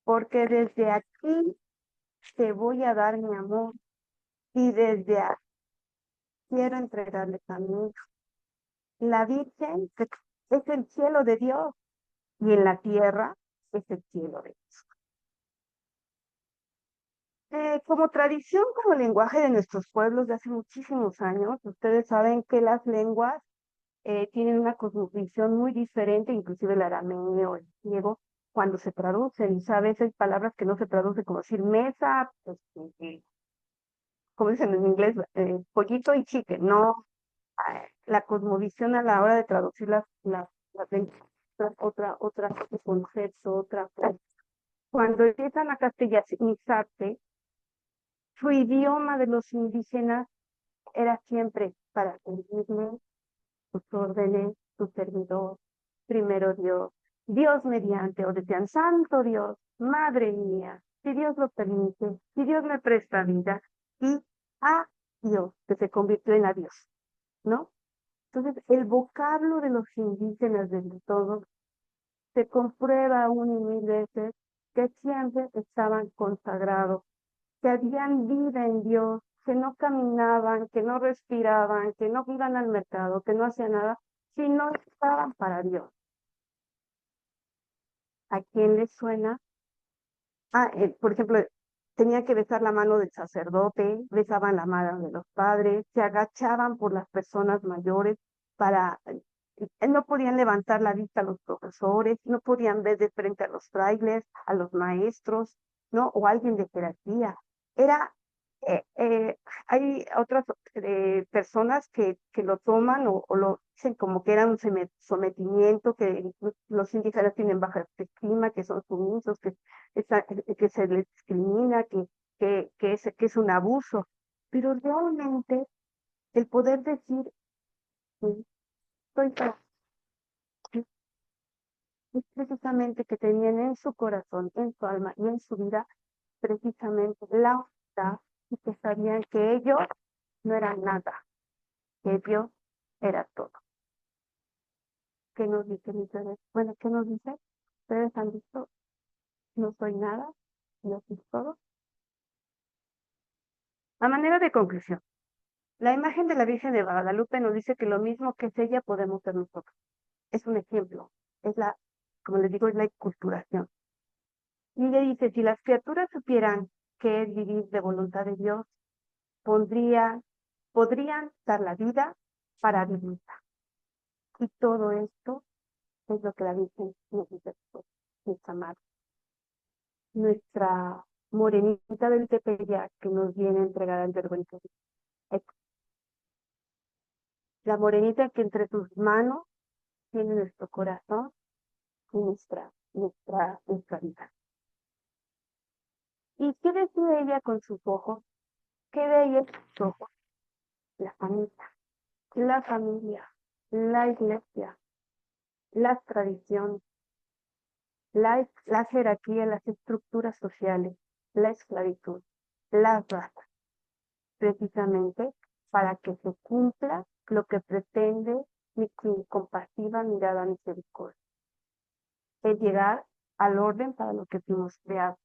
porque desde aquí te voy a dar mi amor y desde aquí quiero entregarle también. La Virgen es el cielo de Dios y en la tierra es el cielo de Dios. Como tradición, como lenguaje de nuestros pueblos de hace muchísimos años, ustedes saben que las lenguas tienen una cosmovisión muy diferente, inclusive el arameo, el griego, cuando se traducen. A veces hay palabras que no se traducen, como decir mesa, pues, como dicen en inglés, pollito y chicken, no. La cosmovisión a la hora de traducir las lenguas, otro concepto, otra cosa. cuando empiezan a castellanizarse, su idioma de los indígenas era siempre para servirle, sus órdenes, su servidor, primero Dios, Dios mediante, o decían, Santo Dios, Madre mía, si Dios lo permite, si Dios me presta vida, y a Dios, que se convirtió en adiós, ¿no? Entonces, el vocablo de los indígenas, desde todo, se comprueba una y mil veces que siempre estaban consagrados, que habían vida en Dios, que no caminaban, que no respiraban, que no iban al mercado, que no hacían nada, si no estaban para Dios. ¿A quién les suena? Por ejemplo, tenían que besar la mano del sacerdote, besaban la mano de los padres, se agachaban por las personas mayores para, no podían levantar la vista a los profesores, no podían ver de frente a los frailes, a los maestros, ¿no? O alguien de jerarquía. Era, hay otras personas que lo toman o lo dicen como que era un sometimiento, que los indígenas tienen baja autoestima, que son sumisos, que se les discrimina, que es un abuso. Pero realmente el poder decir, sí, soy para ti, es precisamente que tenían en su corazón, en su alma y en su vida, precisamente la unidad, y que sabían que ellos no eran nada, que Dios era todo. ¿Qué nos dicen ustedes? Bueno, ¿qué nos dicen? Ustedes han visto, no soy nada, Dios es todo. A manera de conclusión, la imagen de la Virgen de Guadalupe nos dice que lo mismo que es ella podemos ser nosotros. Es un ejemplo, es como les digo, es la enculturación. Y ella dice, si las criaturas supieran qué es vivir de voluntad de Dios, podrían dar la vida para vivirla. Y todo esto es lo que la Virgen nos dice, nuestra madre, nuestra morenita del Tepeyac que nos viene a entregar al vergüenza. La morenita que entre sus manos tiene nuestro corazón y nuestra vida. ¿Y qué decide ella con sus ojos? ¿Qué ve ella con sus ojos? La familia, la iglesia, las tradiciones, la jerarquía, las estructuras sociales, la esclavitud, las razas, precisamente para que se cumpla lo que pretende mi compasiva mirada misericordia, es llegar al orden para lo que fuimos creados.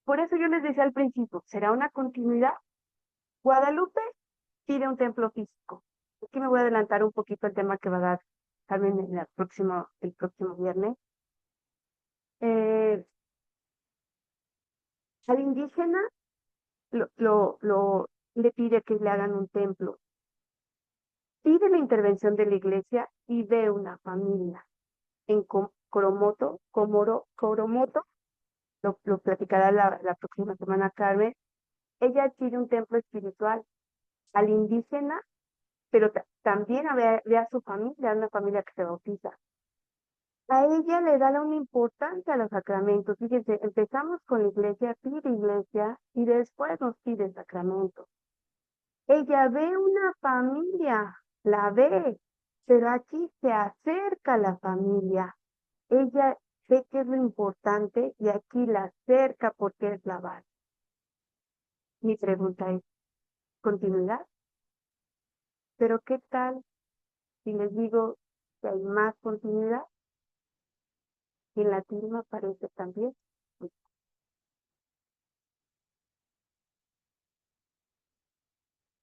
Por eso yo les decía al principio, será una continuidad. Guadalupe pide un templo físico. Aquí me voy a adelantar un poquito el tema que va a dar Carmen el próximo viernes. Al indígena le pide que le hagan un templo. Pide la intervención de la iglesia y ve una familia en Coromoto, lo platicará la próxima semana Carmen. Ella pide un templo espiritual al indígena, pero también ve a su familia, una familia que se bautiza. A ella le da una importancia a los sacramentos. Fíjense, empezamos con la iglesia, pide iglesia, y después nos pide sacramentos. Ella ve una familia, la ve, pero aquí se acerca a la familia. Ella ve que es lo importante y aquí la acerca porque es la base. Mi pregunta es, ¿continuidad? Pero ¿qué tal si les digo que hay más continuidad? Y en la tilma aparece también.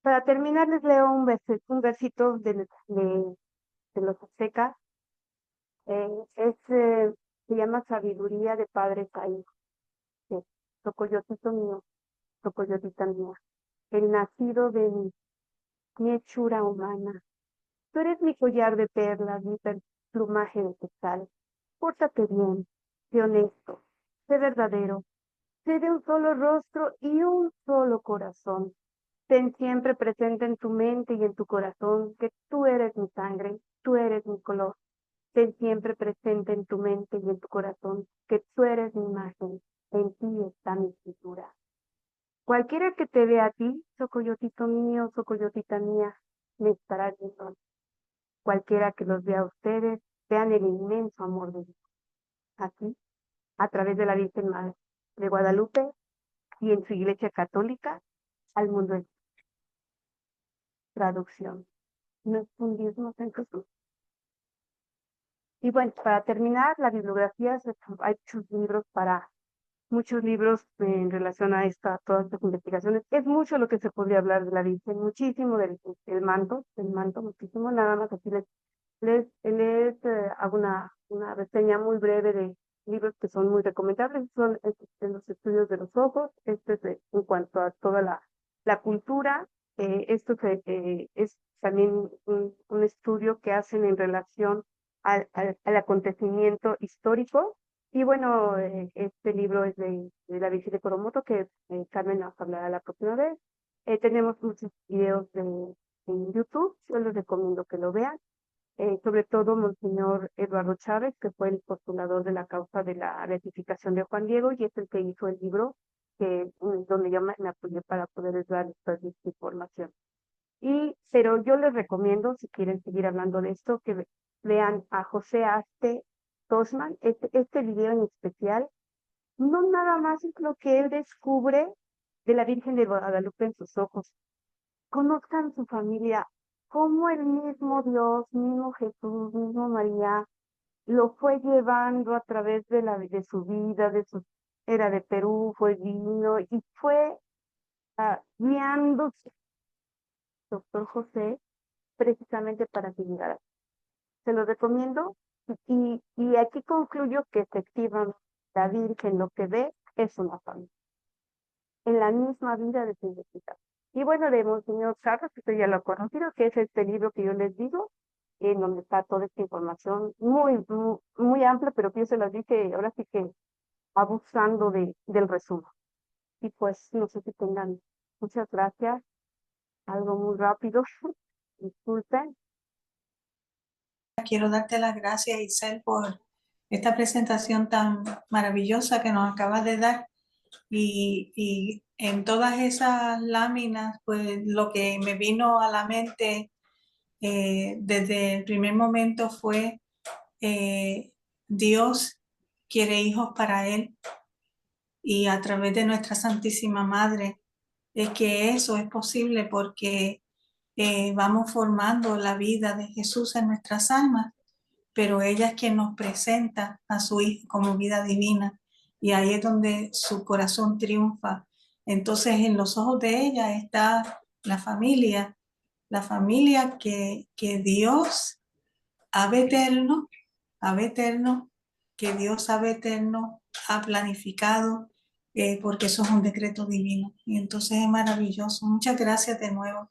Para terminar, les leo un versito de los aztecas. Se llama Sabiduría de Padres a Hijos. Tocoyotito mío, Tocoyotita mía, el nacido de mi hechura humana. Tú eres mi collar de perlas, mi plumaje de cristal. Pórtate bien, sé honesto, sé verdadero, sé de un solo rostro y un solo corazón. Ten siempre presente en tu mente y en tu corazón que tú eres mi sangre, tú eres mi color. ten siempre presente en tu mente y en tu corazón que tú eres mi imagen, en ti está mi escritura. Cualquiera que te vea a ti, socoyotito mío, socoyotita mía, me estará viendo. Cualquiera que los vea a ustedes, vean el inmenso amor de Dios. Aquí, a través de la Virgen Madre de Guadalupe y en su Iglesia Católica, al mundo en traducción. Nos fundimos en Jesús. Y bueno, para terminar, la bibliografía, hay muchos libros en relación a todas estas investigaciones. Es mucho lo que se podría hablar de la Virgen, muchísimo del manto, muchísimo. Nada más aquí hago una reseña muy breve de libros que son muy recomendables. Son los estudios de los ojos, en cuanto a toda la cultura. Es también un estudio que hacen en relación al acontecimiento histórico. Y bueno, este libro es de la Virgen de Coromoto, que Carmen nos hablará la próxima vez. Tenemos muchos videos en YouTube, yo les recomiendo que lo vean. Sobre todo Monseñor Eduardo Chávez, que fue el postulador de la causa de la beatificación de Juan Diego, y es el que hizo el libro donde yo me apoyé para poder dar esta información. Pero yo les recomiendo, si quieren seguir hablando de esto, que vean a José Aste Tosman. Este video en especial, no nada más es lo que él descubre de la Virgen de Guadalupe en sus ojos. Conozcan su familia, cómo el mismo Dios, mismo Jesús, mismo María, lo fue llevando a través de su vida, era de Perú, fue vino y fue guiándose, doctor José, precisamente para que llegara. Se lo recomiendo y aquí concluyo que efectivamente la Virgen lo que ve es una familia, en la misma vida de su investigación. Y bueno, de Monseñor Carlos, que usted ya lo ha conocido, que es este libro que yo les digo, en donde está toda esta información muy amplia, pero que yo se las dije ahora sí que abusando del resumen. Y pues no sé si tengan muchas gracias, algo muy rápido, disculpen. Quiero darte las gracias, Isel, por esta presentación tan maravillosa que nos acabas de dar. Y en todas esas láminas, pues lo que me vino a la mente desde el primer momento fue Dios quiere hijos para Él, y a través de nuestra Santísima Madre es que eso es posible, porque vamos formando la vida de Jesús en nuestras almas, pero ella es quien nos presenta a su Hijo como vida divina, y ahí es donde su corazón triunfa. Entonces en los ojos de ella está la familia que Dios, ave eterno, que Dios ave eterno ha planificado, porque eso es un decreto divino. Y entonces es maravilloso. Muchas gracias de nuevo.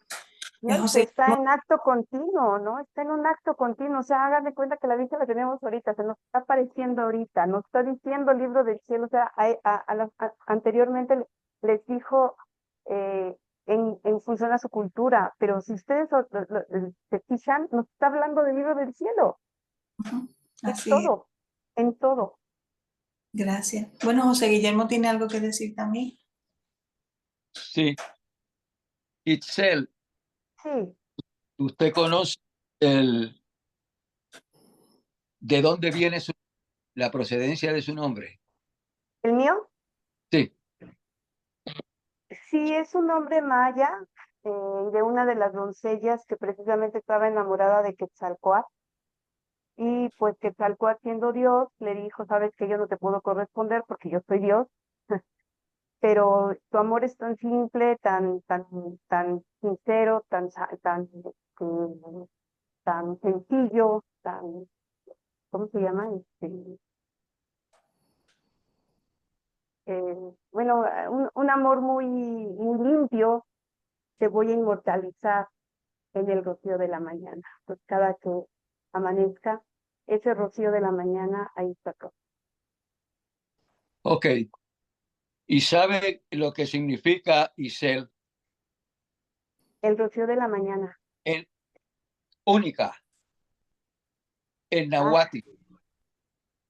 No, José, está en acto continuo, ¿no? Está en un acto continuo. O sea, hagan de cuenta que la vista la tenemos ahorita, se nos está apareciendo ahorita, nos está diciendo el libro del cielo. O sea, anteriormente les dijo en función a su cultura, pero si ustedes se fijan, nos está hablando del libro del cielo. así es. Todo, en todo. Gracias. Bueno, José Guillermo tiene algo que decir también. Sí, Itzel, Sí, ¿usted conoce de dónde viene la procedencia de su nombre? el mío, Sí, sí es un nombre maya, de una de las doncellas que precisamente estaba enamorada de Quetzalcóatl. Y pues Quetzalcóatl, siendo Dios, le dijo, sabes que yo no te puedo corresponder porque yo soy Dios, pero tu amor es tan simple, tan sincero, tan sencillo, ¿cómo se llama? Bueno, un amor muy limpio. Te voy a inmortalizar en el rocío de la mañana. Pues cada que amanezca, ese rocío de la mañana, ahí está todo. ok. ¿Y sabe lo que significa Isel? El rocío de la mañana. En única. en Nahuatl.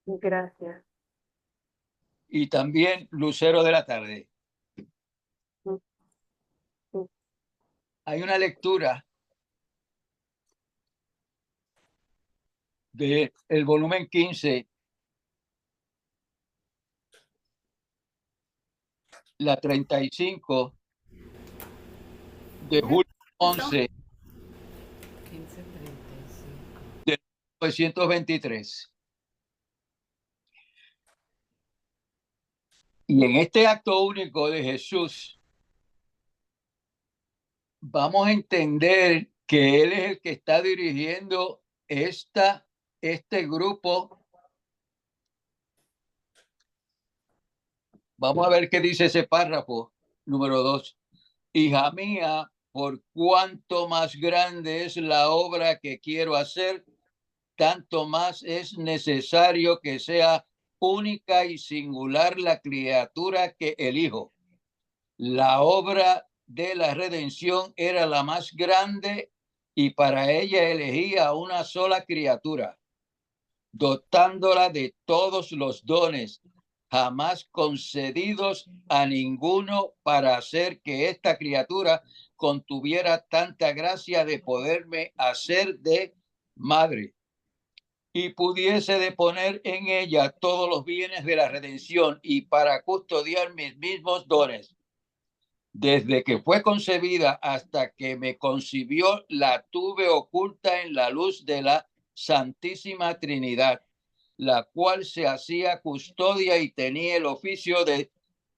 Gracias. Y también Lucero de la Tarde. Sí. Hay una lectura del volumen 15, la 35, de julio 11 de 1923. Y en este acto único de Jesús, vamos a entender que Él es el que está dirigiendo este grupo. Vamos a ver qué dice ese párrafo número 2. Hija mía, por cuanto más grande es la obra que quiero hacer, tanto más es necesario que sea única y singular la criatura que elijo. La obra de la redención era la más grande y para ella elegía a una sola criatura, dotándola de todos los dones jamás concedidos a ninguno para hacer que esta criatura contuviera tanta gracia de poderme hacer de madre y pudiese deponer en ella todos los bienes de la redención y para custodiar mis mismos dones. Desde que fue concebida hasta que me concibió, la tuve oculta en la luz de la Santísima Trinidad, la cual se hacía custodia y tenía el oficio de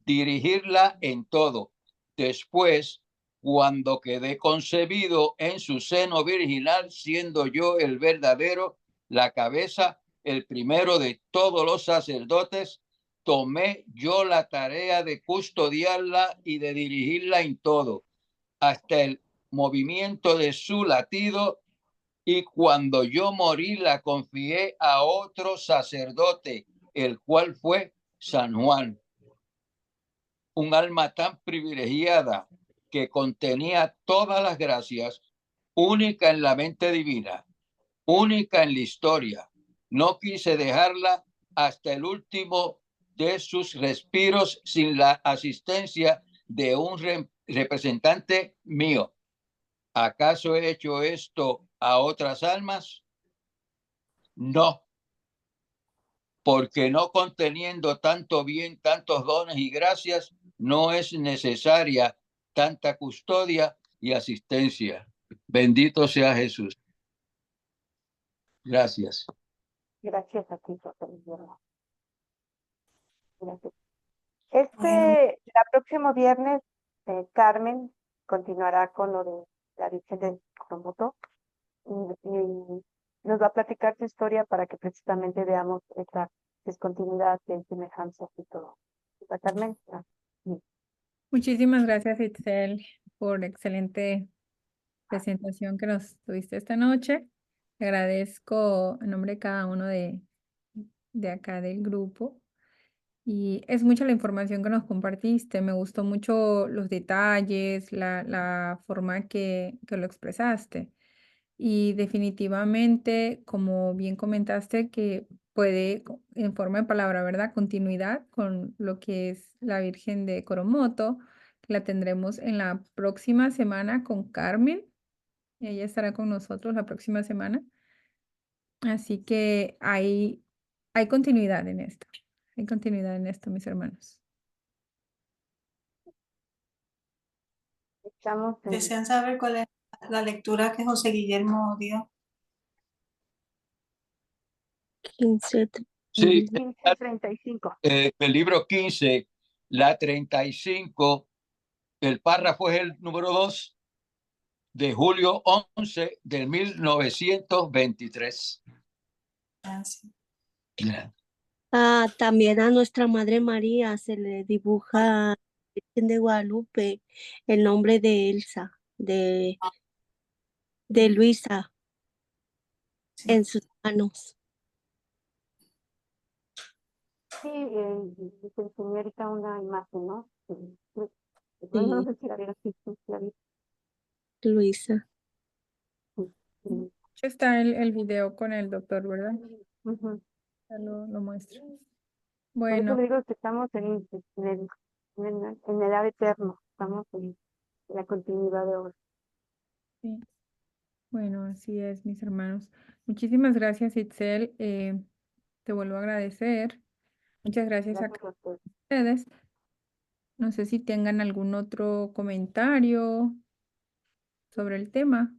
dirigirla en todo. Después, cuando quedé concebido en su seno virginal, siendo yo el verdadero, la cabeza, el primero de todos los sacerdotes, tomé yo la tarea de custodiarla y de dirigirla en todo, hasta el movimiento de su latido, y cuando yo morí la confié a otro sacerdote, el cual fue San Juan, un alma tan privilegiada que contenía todas las gracias, única en la mente divina, única en la historia. No quise dejarla hasta el último de sus respiros sin la asistencia de un representante mío. ¿Acaso he hecho esto a otras almas? No, porque no conteniendo tanto bien, tantos dones y gracias, no es necesaria tanta custodia y asistencia. Bendito sea Jesús. Gracias. Gracias a ti, José Miguel. Gracias. Bueno. El próximo viernes, Carmen continuará con lo de la Virgen del Coromoto y nos va a platicar su historia para que precisamente veamos esa discontinuidad de semejanzas y todo. ¿Está, Carmen? Sí. Muchísimas gracias, Itzel, por excelente presentación que nos tuviste esta noche. Te agradezco en nombre de cada uno de acá del grupo. Y es mucha la información que nos compartiste. Me gustó mucho los detalles, la forma que lo expresaste. Y definitivamente, como bien comentaste, que puede, en forma de palabra, ¿verdad? Continuidad con lo que es la Virgen de Coromoto. La tendremos en la próxima semana con Carmen. Ella estará con nosotros la próxima semana. Así que hay continuidad en esto. Hay continuidad en esto, mis hermanos. Estamos en ¿Desean saber cuál es la lectura que José Guillermo dio? 15. Sí, 15:35. el libro 15, la 35, el párrafo es el número 2 de julio 11 de 1923. Gracias. También a nuestra Madre María se le dibuja Virgen de Guadalupe el nombre de Elsa, de Luisa, Sí. en sus manos. Sí, te enseñé ahorita una imagen, ¿no? Sí. Sí, No sé si la vieron, sí, la vi. Luisa. Sí, sí. Está el video con el doctor, ¿verdad? Ujú. Ya lo muestro. Por eso Bueno, digo que estamos en edad eterno, estamos en la continuidad de ahora. sí. Bueno, así es, mis hermanos. Muchísimas gracias, Itzel. Te vuelvo a agradecer. Muchas gracias a Gracias a ustedes. ustedes. No sé si tengan algún otro comentario sobre el tema.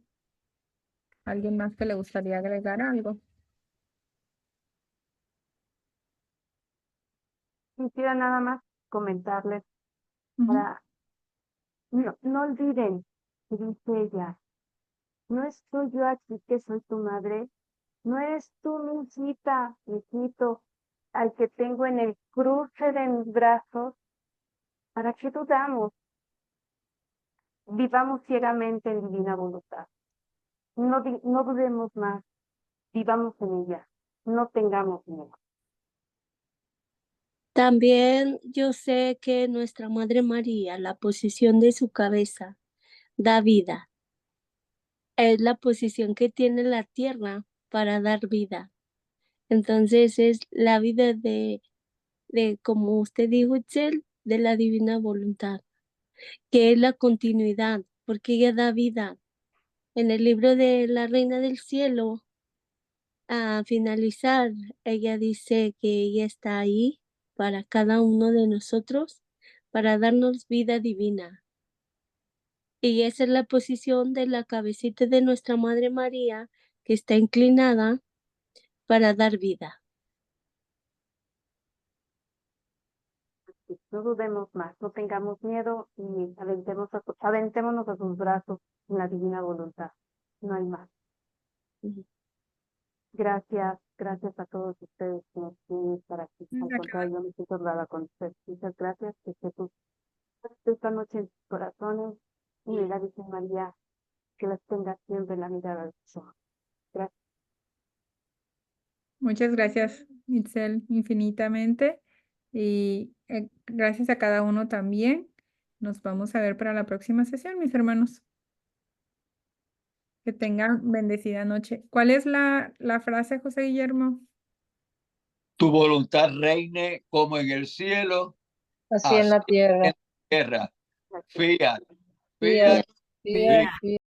¿Alguien más que le gustaría agregar algo? Quisiera nada más comentarles Ujú. para, no olviden, que dice ella, no estoy yo aquí que soy tu madre, no eres tú mi hijita, mi hijito, al que tengo en el cruce de mis brazos. ¿Para qué dudamos? Vivamos ciegamente en divina voluntad. No dudemos más, vivamos en ella, no tengamos miedo. También yo sé que nuestra Madre María, la posición de su cabeza da vida. Es la posición que tiene la tierra para dar vida. Entonces es la vida como usted dijo, Itzel, de la divina voluntad, que es la continuidad, porque ella da vida. En el libro de la Reina del Cielo, a finalizar, ella dice que ella está ahí para cada uno de nosotros, para darnos vida divina. Y esa es la posición de la cabecita de nuestra Madre María, que está inclinada para dar vida. No dudemos más, no tengamos miedo y aventémonos a sus brazos en la divina voluntad. No hay más. Ujú. Gracias a todos ustedes que nos tienen estar aquí. Al Acá. contrario, yo me siento honrada con ustedes. Muchas gracias, que Jesús esta noche en sus corazones y la Virgen María que las tenga siempre en la mirada de sus ojos. Gracias. Muchas gracias, Itzel, infinitamente. Y gracias a cada uno también. Nos vamos a ver para la próxima sesión, mis hermanos. Que tengan bendecida noche. ¿Cuál es la frase, José Guillermo? Tu voluntad reine como en el cielo, Así en la así tierra. en la tierra. Gracias. Fiat, Fiat, fiat, fiat, fiat. fiat.